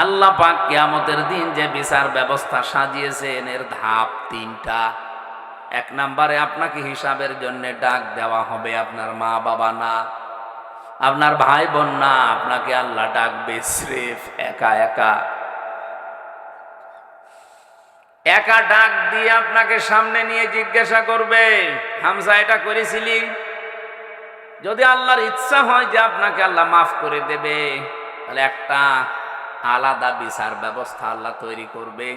S1: আল্লাহ পাক কিয়ামতের দিন যে বিচার ব্যবস্থা সাজিয়েছেন, এর ধাপ 3টা। 1 নম্বরে আপনাকে হিসাবের জন্য ডাক দেওয়া হবে, আপনার মা বাবা না, আপনার ভাই বোন না, আপনাকে আল্লাহ ডাকবে স্রেফ একা একা। একা ডাক দিয়ে আপনাকে সামনে নিয়ে জিজ্ঞাসা করবে, হামজা এটা করেছিলি? যদি আল্লাহর ইচ্ছা হয় যে আপনাকে আল্লাহ মাফ করে দেবে, তাহলে একটা আলাদা বিচার ব্যবস্থা আল্লাহ তৈরি করবে।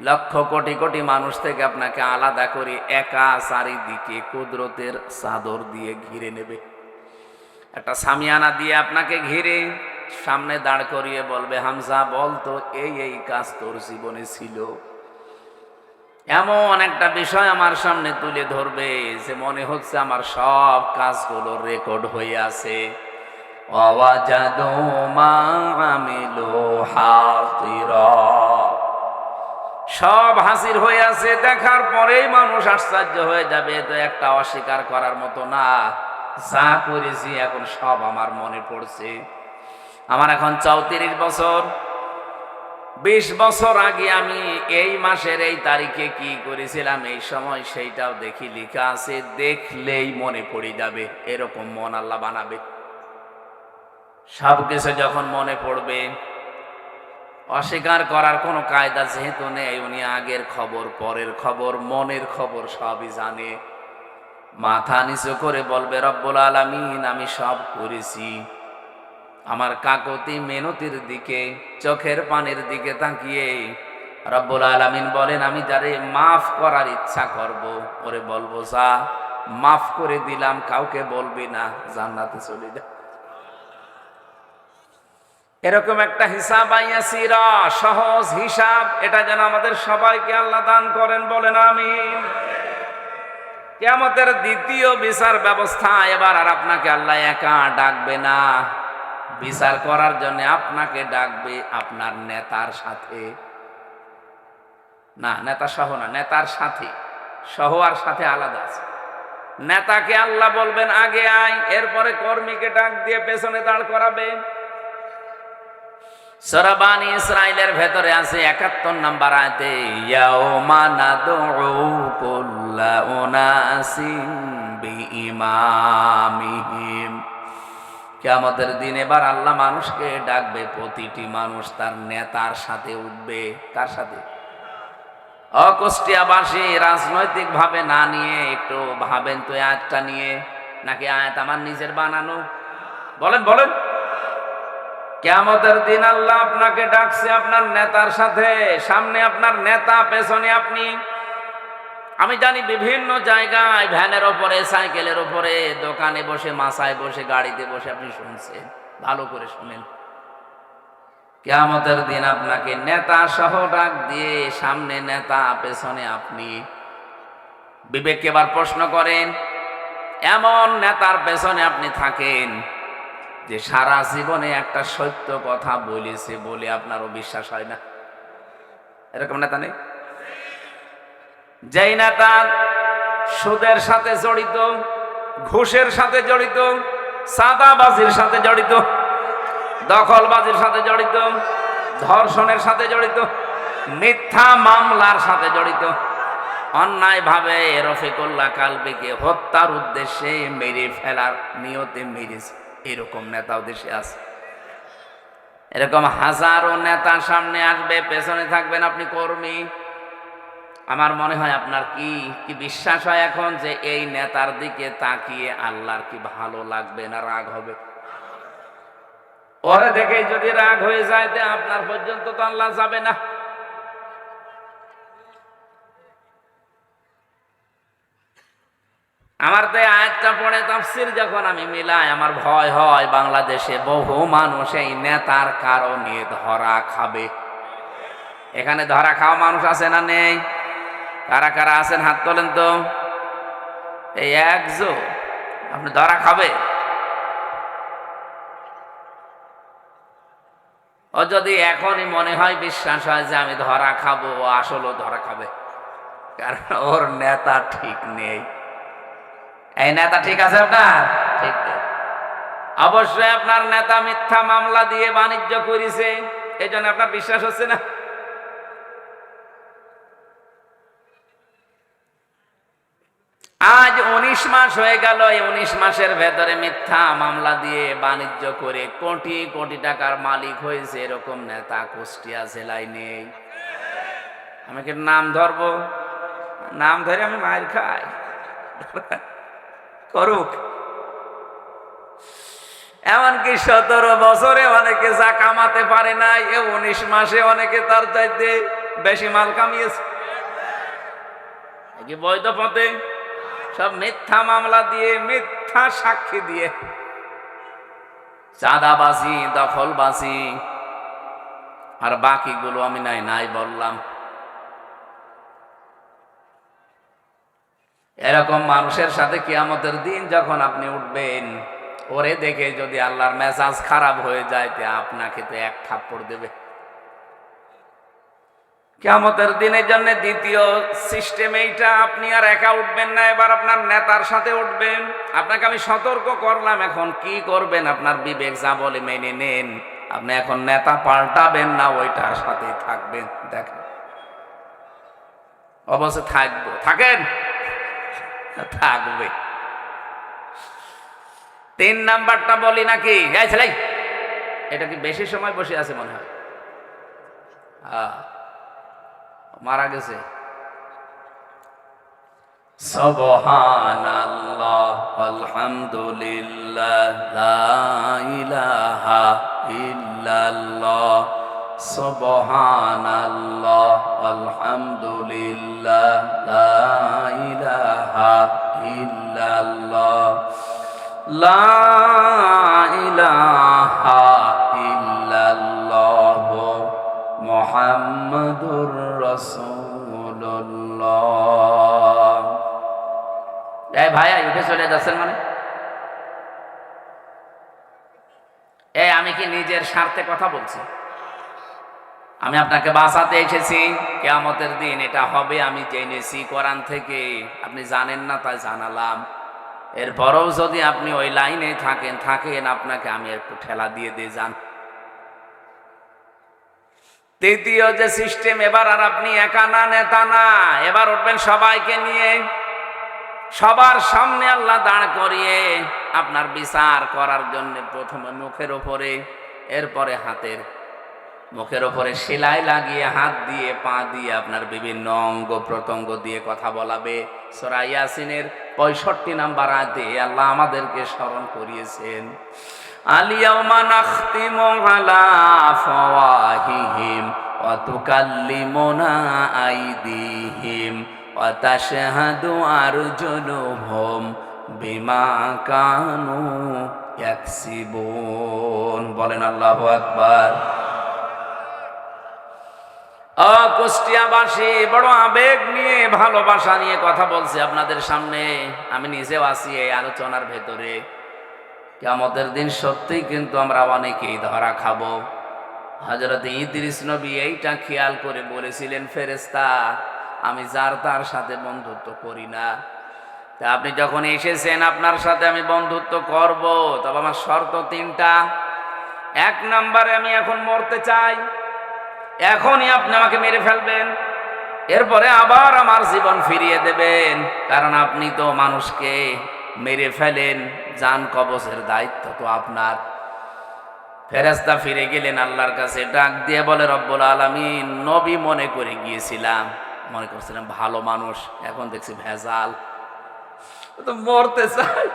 S1: লক্ষ কোটি কোটি মানুষ থেকে আপনাকে আলাদা করে একা চারিদিকে কুদরতের চাদর দিয়ে ঘিরে নেবে। একটা সামিয়ানা দিয়ে আপনাকে ঘিরে সামনে দাঁড় করিয়ে বলবে, হামজা বলতো এই এই কাজ তোর জীবনে ছিল। এমন একটা বিষয় আমার সামনে তুলে ধরবে যে মনে হচ্ছে আমার সব কাজগুলো রেকর্ড হয়ে আছে। ওয়াজাদু মা আমিলু হাজিরা, সব হাজির হয়ে আছে। দেখার পরেই মানুষ আশ্চর্য হয়ে যাবে, তো একটা অস্বীকার করার মতো না। যা করেছি এখন সব আমার মনে পড়ছে। আমার এখন 34 বছর। 20 বছর আগে আমি এই মাসের এই তারিখে কি করেছিলাম, এই সময় সেইটাও দেখি লেখা আছে। দেখলেই মনে পড়ে যাবে, এরকম মন আল্লাহ বানাবে। সবকিছু যখন মনে পড়বে, অস্বীকার করার কোনো কায়দা যেহেতু নেই, উনি আগের খবর, পরের খবর, মনের খবর সবই জানে। মাথা নিচু করে বলবে, রব্বুল আলামিন আমি সব করেছি। আমার কাকতি মেনতির দিকে, চোখের পানির দিকে তাকিয়ে রব্বুল আলামিন বলেন, আমি যারে মাফ করার ইচ্ছা করব, ওরে বলবো যা মাফ করে দিলাম, কাউকে বলবি না, জান্নাতে চলে যা। এরকম একটা হিসাব আইয়াসিরা, সহজ হিসাব, এটা যেন আমাদের সবাইকে আল্লাহ দান করেন, বলেন আমিন। কিয়ামতের দ্বিতীয় বিচার ব্যবস্থা, এবার আর আপনাকে আল্লাহ একা ডাকবে না, বিচার করার জন্য আপনাকে ডাকবে আপনার নেতার সাথে। না, নেতা সহ না, নেতার সাথে। সহ আর সাথে আলাদা আছে। নেতাকে আল্লাহ বলবেন আগে আয়, এরপরে কর্মীকে ডাক দিয়ে পেছনে দাঁড় করাবে। সূরা বানী ইসরাঈলের ভেতরে আছে ৭১ নম্বর আয়াতে, ইয়াউমা নাদউ কুল্লা উনাসিন বিইমামিহিম। কিয়ামতের দিন এবার আল্লাহ মানুষকে ডাকবে, প্রতিটি মানুষ তার নেতার সাথে উঠবে। কার সাথে? অকুষ্টিয়াবাসী রাজনৈতিক ভাবে না নিয়ে একটু ভাবেন তো আয়াতটা নিয়ে, নাকি আয়াত আমার নিজের বানানো? বলেন বলেন। কিয়ামতের দিন আল্লাহ আপনাকে ডাকছে আপনার নেতার সাথে, সামনে আপনার নেতা, পেছনে আপনি। আমি জানি বিভিন্ন জায়গায় ভ্যানের ওপরে, সাইকেলের ওপরে, দোকানে বসে, মাসায় বসে, গাড়িতে বসে আপনি শুনছেন, ভালো করে শুনেন। কিয়ামতের দিন আপনাকে নেতা সহ ডাক দিয়ে, সামনে নেতা, পেছনে আপনি। বিবেককে এবার প্রশ্ন করেন, এমন নেতার পেছনে আপনি থাকেন যে সারা জীবনে একটা সত্য কথা বলেছে বলে আপনারও বিশ্বাস হয় না, এরকম নেতা নেই? যেই নেতা সুদের সাথে জড়িত, ঘুষের সাথে জড়িত, চাঁদাবাজির সাথে জড়িত, দখলবাজির সাথে জড়িত, ধর্ষণের সাথে জড়িত, মিথ্যা মামলার সাথে জড়িত, অন্যায়ভাবে রফিকুল্লাহ কালবিকে হত্যার উদ্দেশ্যে মেরে ফেলার নিয়তে মেরেছে, এরকম নেতাও দেশে আছে। এরকম হাজারো নেতা সামনে আসবে, পেছনে থাকবেন আপনি কর্মী। আমার মনে হয় আপনার কি বিশ্বাস হয় এখন যে এই নেতার দিকে তাকিয়ে আল্লাহর কি ভালো লাগবে না রাগ হবে? ওরে দেখে যদি রাগ হয়ে যায় তো আপনার পর্যন্ত তো আল্লাহ যাবে না। আমার তো আয়াতটা পড়ে তাফসীর যখন আমি মিলাই, আমার ভয় হয় বাংলাদেশে বহু মানুষ এই নেতার কারণে ধরা খাবে। এখানে ধরা খাওয়া মানুষ আছে না নেই? কারা কারা আছেন হাত তোলেন তো। এই একজন আপনি ধরা খাবে। ও যদি এখনই মনে হয়, বিশ্বাস হয় যে আমি ধরা খাবো, ও আসলেও ধরা খাবে, কারণ ওর নেতা ঠিক নেই। এই নেতা ঠিক আছে আপনার? ঠিক নেই। অবশ্যই আপনার নেতা মিথ্যা মামলা দিয়ে বাণিজ্য করেছে, এই জন্য আপনার বিশ্বাস হচ্ছে না। আজ 19 মাস হয়ে গেল, এই 19 মাসের ভেতরে মিথ্যা মামলা দিয়ে বাণিজ্য করে কোটি কোটি টাকার মালিক হয়েছে এরকম নেতা কুষ্টিয়া জেলায় নেই। আমি কি নাম ধরবো? নাম ধরে আমি মার খাই, করুক। এমনকি 17 বছরে অনেকে যা কামাতে পারে না, 19 মাসে অনেকে তার চাইতে বেশি মাল কামিয়েছে। কি বৈধ পথে? সব মিথ্যা মামলা দিয়ে, মিথ্যা সাক্ষী দিয়ে, চাঁদাবাজি, দখলবাজি, আর বাকিগুলো আমি নাই বললাম। এরকম মানুষের সাথে কিয়ামতের দিন যখন আপনি উঠবেন, ওরে দেখে যদি আল্লাহর মেজাজ খারাপ হয়ে যায় তে আপনাকে তো এক থাপ্পড় দেবে। কিয়ামতের দিনের জন্য দ্বিতীয় সিস্টেম এইটা, আপনি আর একা উঠবেন না, এবার আপনার নেতার সাথে উঠবেন। আপনাকে আমি সতর্ক করলাম, এখন কি করবেন আপনার বিবেক যা বলে মেনে নেন। আপনি এখন নেতা পাল্টাবেন না, ওইটার সাথেই থাকবেন। দেখেন অবশ্যই থাকবো, থাকেন, থাকবে। 3 নাম্বারটা বলি নাকি? এটা কি বেশি সময় বসে আছে মনে হয়? মারা গেছে। সুবহানাল্লাহ আলহামদুলিল্লাহ লা ইলাহা ইল্লাল্লাহ, সুবহানাল্লাহ আলহামদুলিল্লাহ লা ইলাহা ইল্লাল্লাহ লা ইলাহা ইল্লাল্লাহ মুহাম্মাদুর রাসূলুল্লাহ। এই ভাই উঠে চলে যাচ্ছেন মানে? আমি কি নিজের স্বার্থে কথা বলছি? আমি আপনাকে বাঁচাতে এসেছি। কিয়ামতের দিন এটা হবে আমি জেনেছি কোরআন থেকে, আপনি জানেন না তাই জানালাম। এরপরও যদি আপনি ওই লাইনে থাকেন আপনাকে আমি একটু ঠেলা দিয়ে যান। তৃতীয় যে সিস্টেম, এবার আর আপনি একা না, নেতা না, এবার উঠবেন সবাইকে নিয়ে। সবার সামনে আল্লাহ দাঁড় করিয়ে আপনার বিচার করার জন্য প্রথমে মুখের ওপরে, এরপরে হাতের মুখের ওপরে সেলাই লাগিয়ে হাত দিয়ে পা দিয়ে আপনার বিভিন্ন অঙ্গ প্রত্যঙ্গ দিয়ে কথা বলাবে। সূরা ইয়াসিনের 65 নম্বর আয়াতে আল্লাহ আমাদেরকে স্মরণ করিয়েছেন, আল-ইয়াওমা নাখতিমু আলা আফওয়াহিহিম ওয়া তুকাল্লিমুনা আইদিহিম ওয়া তাশহাদু আরজুলুহুম বিমা কানু ইয়াকসিবুন। বলেন আল্লাহু আকবার। কুষ্টিয়াবাসী বড় আবেগ নিয়ে, ভালোবাসা নিয়ে কথা বলছি আপনাদের সামনে। আমি নিজেও আছি এই আলোচনার ভেতরে। কিয়ামতের দিন সত্যিই কিন্তু আমরা অনেকেই ধরা খাবো। হযরত ইদ্রিস নবী এইটা খেয়াল করে বলেছিলেন, ফেরেশতা আমি যার তার সাথে বন্ধুত্ব করি না। তা আপনি যখন এসেছেন আপনার সাথে আমি বন্ধুত্ব করব, তবে আমার শর্ত 3টা। 1 নম্বরে আমি এখন মরতে চাই, এখনই আপনি আমাকে মেরে ফেলবেন, এরপরে আবার আমার জীবন ফিরিয়ে দেবেন, কারণ আপনি তো মানুষকে মেরে ফেলেন, জান কবজের দায়িত্ব তো আপনার। ফেরেশতা ফিরে গেলেন আল্লাহর কাছে, ডাক দিয়ে বলে, রব্বুল আলামিন, নবী মনে করে গিয়েছিলাম, মনে করছিলাম ভালো মানুষ, এখন দেখছি ভেজাল, তো মরতে চাই।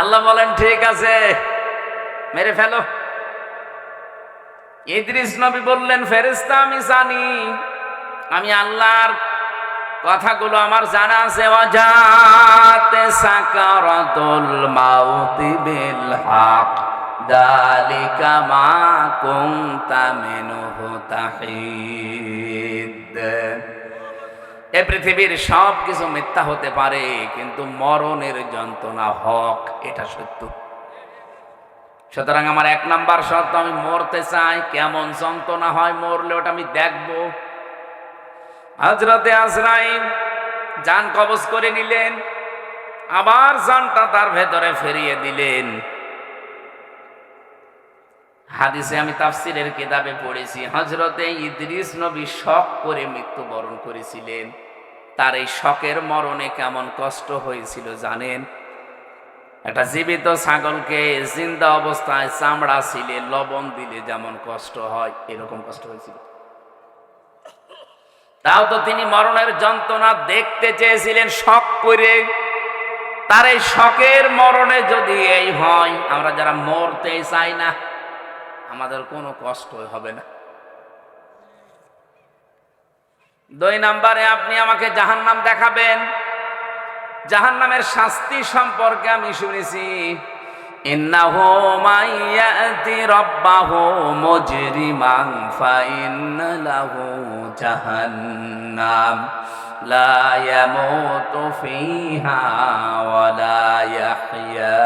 S1: আল্লাহ বলেন ঠিক আছে মেরে ফেলো। ইদ্রিস নবী বললেন, ফেরেশতা আমি জানি, আমি আল্লাহর কথাগুলো আমার জানা আছে। ওয়াজাতে সাকারাতুল মাউতি বিল হক যালিকা মা কুনতা মিনহু তাহিদ। এই পৃথিবীর সব কিছু মিথ্যা হতে পারে, কিন্তু মরণের যন্ত্রণা হক, এটা সত্য। সুতরাং আমার 1 নাম্বার শর্ত, আমি মরতে চাই। কেমন যন্ত্রণা হয় মরলে ওটা আমি দেখব। হযরতে আজরাইল জান কবজ করে নিলেন, আবার জানটা তার ভেতরে ফিরিয়ে দিলেন। হাদিসে আমি তাফসীরের কিতাবে পড়েছি, হযরতে ইদ্রিস নবী শক করে মৃত্যুবরণ করেছিলেন। তার এই শকের মরণে কেমন কষ্ট হয়েছিল জানেন? একটা জীবিত ছাগলকে জিন্দা অবস্থায় চামড়া ছিলে লবণ দিলে যেমন কষ্ট হয়, এরকম কষ্ট হয়েছিল। তাও তো তিনি মরণের যন্ত্রণা দেখতে চেয়েছিলেন শক করে। তার এই শকের মরণে যদি এই হয়, আমরা যারা মরতে চাই না আমাদের কোনো কষ্ট হবে না। 2 নম্বরে আপনি আমাকে জাহান্নাম দেখাবেন। জাহান্নামের শাস্তি সম্পর্কে আমি শুনেছি, ইন্নাহু মাইয়াতি রাব্বাহু মুজরিমান ফাইন্না লাহু জাহান্নাম লা ইয়ামুতু ফিহা ওয়া লা ইয়াহইয়া।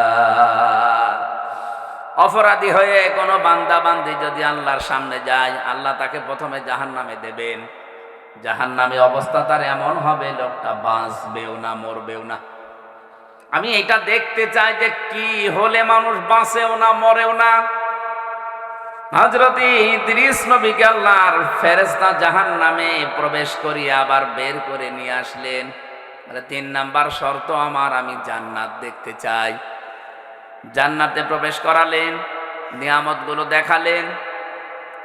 S1: অপরাধী হয়ে কোনো বান্দা বান্দি যদি আল্লাহর সামনে যায়, আল্লাহ তাকে প্রথমে জাহান্নামে দেবেন। জাহান্নামে অবস্থা তার এমন হবে, লোকটা বাঁচবেও না মরবেও না। আমি এটা দেখতে চাই যে কি হলে মানুষ বাঁচেও না মরেও না। হযরত ইদ্রিস নবীকে আল্লাহর ফেরেশতা জাহান্নামে প্রবেশ করিয়ে আবার বের করে নিয়ে আসলেন। 3 নাম্বার শর্ত আমার, আমি জান্নাত দেখতে চাই। জান্নাতে প্রবেশ করালেন, নিয়ামতগুলো দেখালেন।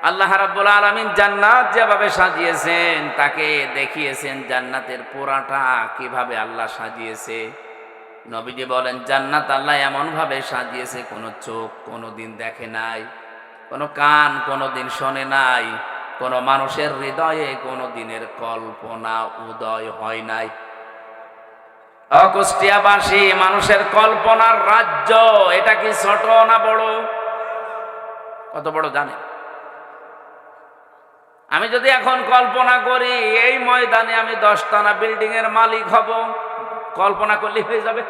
S1: আল্লাহ রাব্বুল আলামিন জান্নাত যেভাবে সাজিয়েছেন তাকে দেখিয়েছেন জান্নাতের পুরাটা কিভাবে আল্লাহ সাজিয়েছে। নবীজি বলেন, জান্নাত আল্লাহ এমন ভাবে সাজিয়েছে কোনো চোখ কোনোদিন দেখে নাই, কোনো কান কোনোদিন শোনে নাই, কোনো মানুষের হৃদয়ে কোনো দিনের কল্পনা উদয় হয় নাই। কুষ্টিয়াবাসী, মানুষের কল্পনার রাজ্য, এটা কি ছোট না বড়? কত বড় জানে? আমি যদি এখন কল্পনা করি এই ময়দানে আমি 10তলা বিল্ডিং এর মালিক হব, কল্পনা করলে হয়ে যাবে?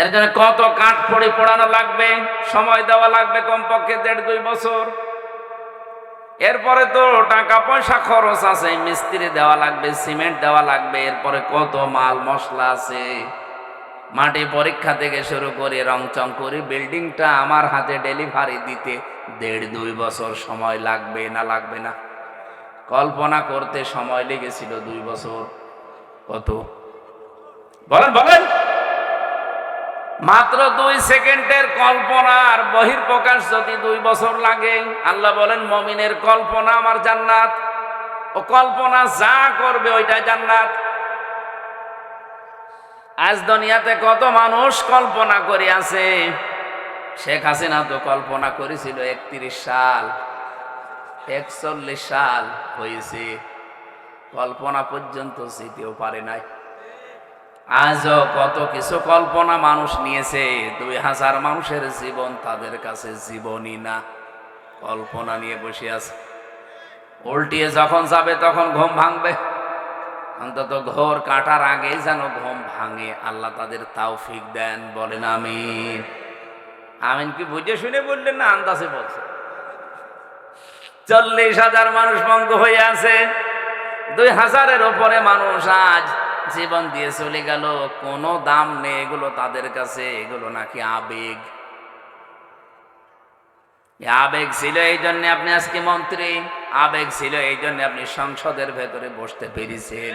S1: এর জন্য কত কাঠ পড়ে পোড়ানো লাগবে, সময় দেওয়া লাগবে কমপক্ষে 1.5-2 বছর। এরপরে তো টাকা পয়সা খরচ আছে, মিস্ত্রি দেওয়া লাগবে, সিমেন্ট দেওয়া লাগবে, এরপরে কত মাল মশলা আছে, মাটি পরীক্ষা থেকে শুরু করে রংচং করে বিল্ডিংটা আমার হাতে ডেলিভারি দিতে 1.5-2 বছর সময় লাগবে না লাগবে না? কল্পনা করতে সময় লেগেছিল 2 বছর। কত বলেন বলেন? মাত্র 2 সেকেন্ডের কল্পনার বহিঃপ্রকাশ যদি 2 বছর লাগে। আল্লাহ বলেন মুমিনের কল্পনা আমার জান্নাত, ও কল্পনা যা করবে ওইটা জান্নাত। আজ দুনিয়াতে কত মানুষ কল্পনা করে আছে। শেখ হাসিনা তো কল্পনা করেছিল 31 সাল, 41 সাল হয়েছে, কল্পনা পর্যন্ত যেতেও পারে নাই। আজও কত কিছু কল্পনা মানুষ নিয়েছে, 2000 মানুষের জীবন তাদের কাছে জীবনই না, কল্পনা নিয়ে বসে আছে। উল্টিয়ে যখন যাবে তখন ঘুম ভাঙবে, অন্তত ঘোর কাটার আগেই যেন ঘুম ভাঙে। আল্লাহ তাদের তৌফিক দেন, বলেন আমিন। আমিন কি বুঝে শুনে বললেন না আন্দাজে বলছেন? 40,000 মানুষ পঙ্গ হয়ে আছে, 2000-এর উপরে মানুষ আজ জীবন দিয়ে চলে গেল, কোনো দাম নেই এগুলো তাদের কাছে। এগুলো নাকি আবেগ। আবেগ ছিল এই জন্য আপনি আজকে মন্ত্রী, আবেগ ছিল এই জন্য আপনি সংসদের ভেতরে বসতে পেরেছেন।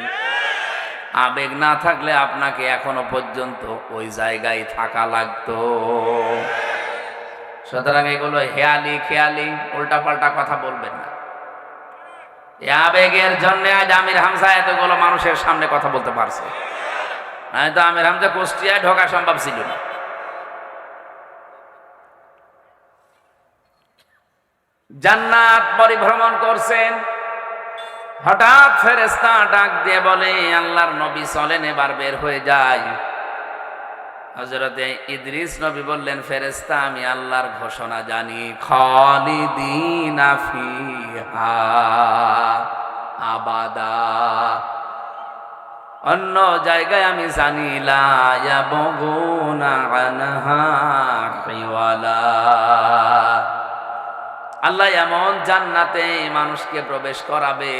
S1: আবেগ না থাকলে আপনাকে এখনো পর্যন্ত ওই জায়গায় থাকা লাগতো। সুতরাং এগুলো হেয়ালি খেয়ালি উল্টাপাল্টা কথা বলবেন না। আবেগের জন্য আজ আমির হামজা এতগুলো মানুষের সামনে কথা বলতে পারছে, নয়তো আমির হামজা কুষ্টিয়ায় ঢোকা সম্ভব ছিল না। জান্নাত পরিভ্রমণ করছেন, হঠাৎ ফেরেশতা ডাক দিয়ে বলে আল্লাহর নবী চলেন এবার বের হয়ে যায়। হযরতে ইদ্রিস নবী বললেন ফেরেশতা আমি আল্লাহর ঘোষণা জানি, খালিদিনা ফিহা আবাদা। অন্য জায়গায় আমি জানি লা ইয়াবগুনা আনহা হিওয়ালা। আল্লাহ এমন জান্নাতে মানুষকে প্রবেশ করাবে,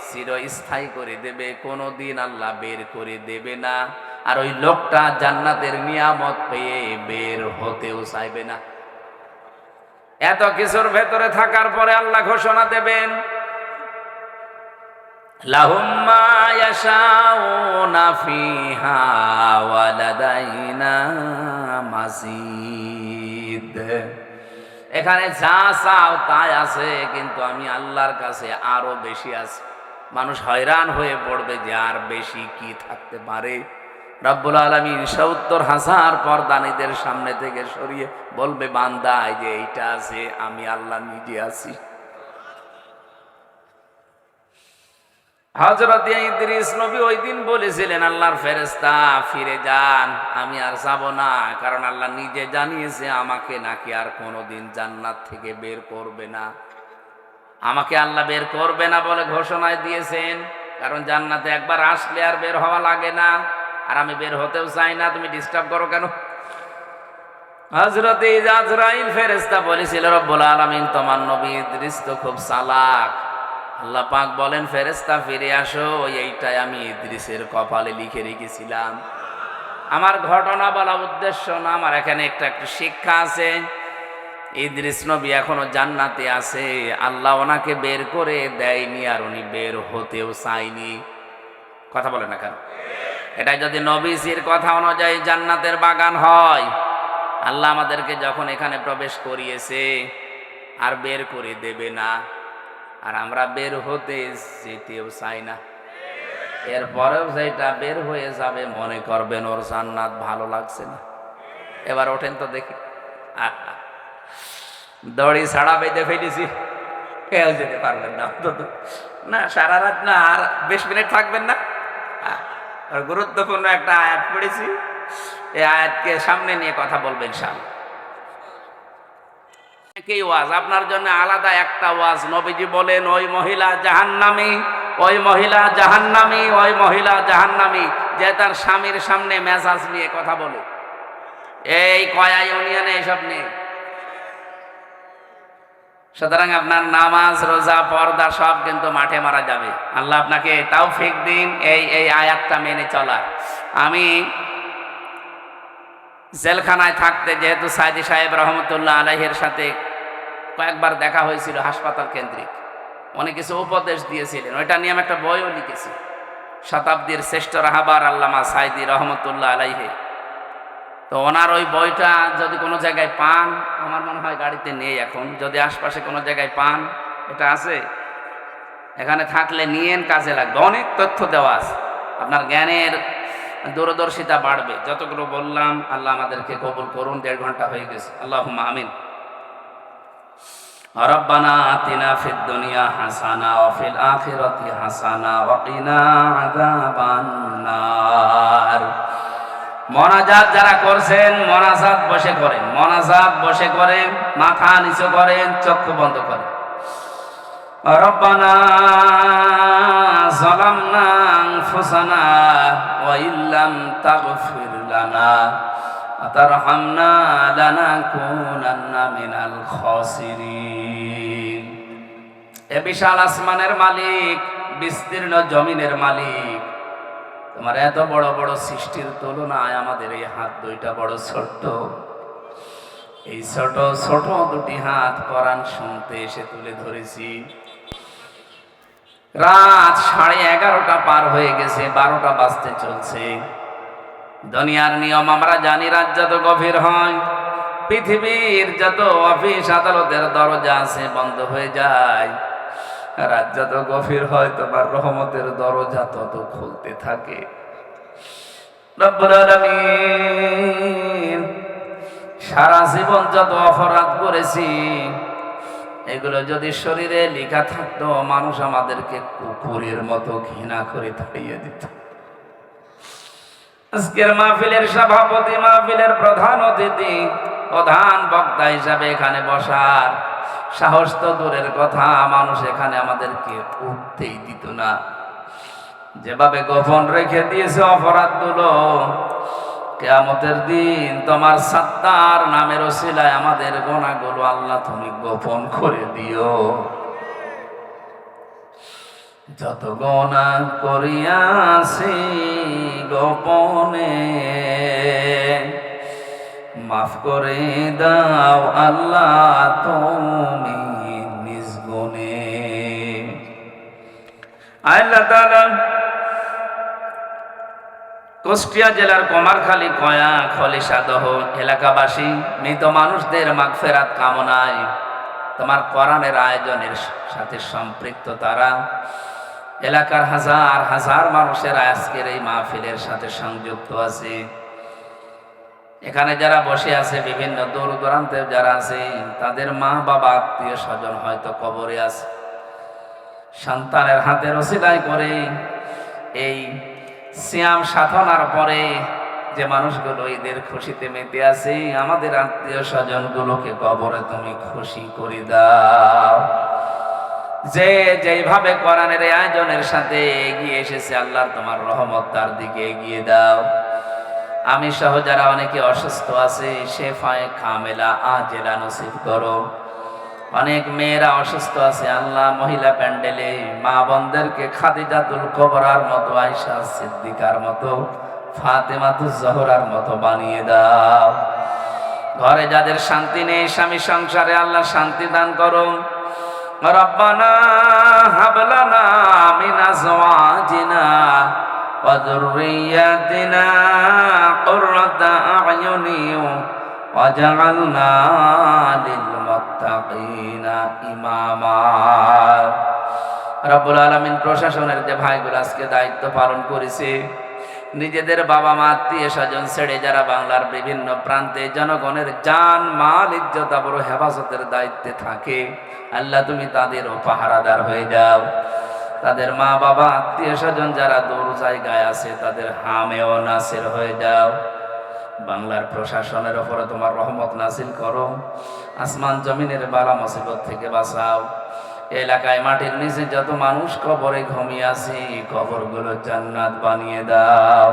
S1: চিরস্থায়ী করে দেবে, কোনোদিন আল্লাহ বের করে দেবে না। আর ওই লোকটা জান্নাতের নিয়ামত পেয়ে বের হতেও চাইবে না। এত কিছুর ভেতরে থাকার পরে আল্লাহ ঘোষণা দেবেন, লাহুম মা ইয়াশাউনা ফিহা ওয়া লাদাইনা মাজিদ। এখানে যা চাও তাই আছে, কিন্তু আমি আল্লাহর কাছে আরো বেশি আছে। মানুষ হয়রান হয়ে পড়বে যে আর বেশি কি থাকতে পারে। রব্বুল আলামিন 70,000 পর্দানীদের সামনে থেকে সরিয়ে বলবে বান্দা এই যে এইটা আছে, আমি আল্লাহ নিজে আছি। হযরত ইদ্রিস নবী ওই দিন বলেছিলেন আল্লাহর ফেরেশতা ফিরে যান, আমি আর যাব না, কারণ আল্লাহ নিজে জানিয়েছে আমাকে নাকি আর কোনোদিন জান্নাত থেকে বের করবে না। আমাকে আল্লাহ বের করবে না বলে ঘোষণায় দিয়েছেন, কারণ জান্নাতে একবার আসলে আর বের হওয়া লাগে না, আর আমি বের হতেও চাই না, তুমি ডিস্টার্ব করো কেন? হযরত আজরাইল ফেরেশতা বলেছিল রব্বুল আলামিন তোমার নবী ইদ্রিস তো খুব চালাক। আল্লাহ পাক বলেন ফেরেশতা ফিরে আসো, এইটাই আমি ইদ্রিসের কপালে লিখে রেখেছিলাম। আমার ঘটনা বলা উদ্দেশ্য না, আমার এখানে একটু শিক্ষা আছে। ইদ্রিস নবী এখনো জান্নাতে আছে, আল্লাহ ওনাকে বের করে দেয়নি, আর উনি বের হতেও চাইনি। কথা বলে না কেন? এটা যদি নবীজির কথা অনুযায়ী জান্নাতের বাগান হয়, আল্লাহ আমাদেরকে যখন এখানে প্রবেশ করিয়েছে আর বের করে দেবে না, আর আমরা বের হতে যেতেও চাই না। এরপরেও যেটা বের হয়ে যাবে মনে করবেন ওর জান্নাত ভালো লাগছে না। এবার ওঠেন তো দেখি, দড়ি ছাড়া বেঁধে ফেলেছি, কেউ যেতে পারবেন না। না সারা রাত না, আর 20 মিনিট থাকবেন না, আর গুরুত্বপূর্ণ একটা আয়াত পড়েছি, এই আয়াতকে সামনে নিয়ে কথা বলবেন ইনশাআল্লাহ। কি ওয়াজ আপনার জন্য আলাদা একটা ওয়াজ। নবীজি বলেন ওই মহিলা জাহান্নামী, ওই মহিলা জাহান্নামী, ওই মহিলা জাহান্নামী যে তার স্বামীর সামনে মেজাজ নিয়ে কথা বলে। এই কয়া ইউনিয়নে এসব নেই। সুতরাং আপনার নামাজ রোজা পর্দা সব কিন্তু মাঠে মারা যাবে। আল্লাহ আপনাকে তৌফিক দিন এই আয়াতটা মেনে চলার। আমি জেলখানায় থাকতে যেহেতু সাইদি সাহেব রহমতুল্লাহ আলাইহির সাথে কয়েকবার দেখা হয়েছিল হাসপাতাল কেন্দ্রিক, অনেক কিছু উপদেশ দিয়েছিলেন, ওইটা নিয়ে আমি একটা বইও লিখেছি, শতাব্দীর শ্রেষ্ঠ রাহাবার আল্লামা সাইদি রহমতুল্লাহ আলাইহি। তো ওনার ওই বইটা যদি কোনো জায়গায় পান, আমার মনে হয় গাড়িতে নেই এখন, যদি আশপাশে কোনো জায়গায় পান, এটা আছে, এখানে থাকলে নিয়েন, কাজে লাগবে। অনেক তথ্য দেওয়া আছে, আপনার জ্ঞানের দূরদর্শিতা বাড়বে। যতগুলো বললাম আল্লাহ আমাদেরকে কবুল করুন। 1.5 ঘন্টা হয়ে গেছে। আল্লাহুম্মা আমিন। রব্বানা আতিনা ফিদ দুনিয়া হাসানা ওয়া ফিল আখিরাতি হাসানা ওয়া কিনা আযাবান নার। মোনাজাত যারা করছেন মোনাজাত বসে করেন, মোনাজাত বসে করেন, মাথা নিচু করেন, চক্ষু বন্ধ করেন। রব্বানা যালামনা আনফুসানা ওয়া ইল্লাম তাগফির লানা ওয়া তারহামনা লানাকুনান্না মিনাল খাসিরিন। এ বিশাল আসমানের মালিক, বিস্তীর্ণ জমিনের মালিক, তোমার এত বড় বড় সৃষ্টির তুলনায় আমাদের এই হাত দুইটা বড় ছোট্ট। এই ছোট ছোট দুটি হাত কোরআন শুনতে এসে তুলে ধরেছি। রাত 11:30 পার হয়ে গেছে, 12টা বাজতে চলছে। দুনিয়ার নিয়ম আমরা জানি, রাত যত গভীর হয় পৃথিবীর যত অফিস আদালতের দরজা আছে বন্ধ হয়ে যায়। রাত যত গভীর হয় তোমার রহমতের দরজা তত খুলতে থাকে। রব্বুল আলামিন, সারা জীবন যত অপরাধ করেছি এগুলো যদি শরীরে লেখা থাকতো, মানুষ আমাদেরকে কুকুরের মতো ঘৃণা করে তাড়িয়ে দিত। আজকের মাহফিলের সভাপতি, মাহফিলের প্রধান অতিথি, প্রধান বক্তা হিসাবে এখানে বসার সাহস তো দূরের কথা, মানুষ এখানে আমাদেরকে উঠতেই দিত না। যেভাবে গোপন রেখে দিয়েছে অপরাধগুলো, কিয়ামতের দিন তোমার সাত্তার নামের ওসিলায় আমাদের গুনাহগুলো আল্লাহ তুমি গোপন করে দিও। যত গুনাহ করিয়াছি গোপনে মাফ করে দাও আল্লাহ তুমি নিজ গুণে। আল্লাহ তাআলা কুষ্টিয়া জেলার কুমারখালী, কয়া, খলিশাদহ এলাকাবাসী মৃত মানুষদের মাগফিরাত কামনায় তোমার কোরআনের আয়োজনের সাথে সম্পৃক্ত তারা এলাকার হাজার হাজার মানুষের আজকের এই মাহফিলের সাথে সংযুক্ত আছে। এখানে যারা বসে আছে, বিভিন্ন দূর দূরান্তে যারা আছে, তাদের মা বাবা আত্মীয় স্বজন হয়তো কবরে আছে। সন্তানের হাতের ওসিলায় করে এই সিয়াম সাধনার পরে যে মানুষগুলো ঈদের খুশিতে মেতে আছে, আমাদের আত্মীয় স্বজন গুলোকে কবরে তুমি খুশি করে দাও। যে যেইভাবে কোরআনের আয়োজনের সাথে এগিয়ে এসেছে, আল্লাহ তোমার রহমত তার দিকে এগিয়ে দাও। আমি সহ যারা অনেকে অসুস্থ আছে, শেফায়ে কামেলা আজেলা নসিব করো। অনেক মেয়েরা অসুস্থ আছে, আল্লাহ মহিলা প্যান্ডেলে মা বোনদেরকে খাদিজাতুল কুবরার মতো, আয়েশা সিদ্দিকার মতো, ফাতেমাতুজ জহরার মতো বানিয়ে দাও। ঘরে যাদের শান্তি নেই, স্বামী সংসারে আল্লাহ শান্তি দান করো। রব্বানা হাবলানা মিন আজওয়াজিনা ওয়া যুররিয়াতিনা কুররাতা আ'য়ুনি ওয়াজআলনা লিল মুত্তাকিনা ইমামা। রব্বুল আলামিন, প্রশাসনের যে ভাইগুলো আজকে দায়িত্ব পালন করেছে, নিজেদের বাবা মা আত্মীয় স্বজন ছেড়ে যারা বাংলার বিভিন্ন প্রান্তে জনগণের জান মাল ইজ্জত আবরু হেফাজতের দায়িত্বে থাকে, আল্লাহ তুমি তাদেরও পাহারাদার হয়ে যাও। তাদের মা বাবা আত্মীয় স্বজন যারা দূর জায়গায় আছে তাদের হামেও নাসির হয়ে যাও। বাংলার প্রশাসনের ওপরে তোমার রহমত নাসিল করো, আসমান জমিনের বালা মুসিবত থেকে বাঁচাও। এলাকায় মাটির নিচে যত মানুষ কবরে ঘুমিয়ে আছে কবরগুলো জান্নাত বানিয়ে দাও।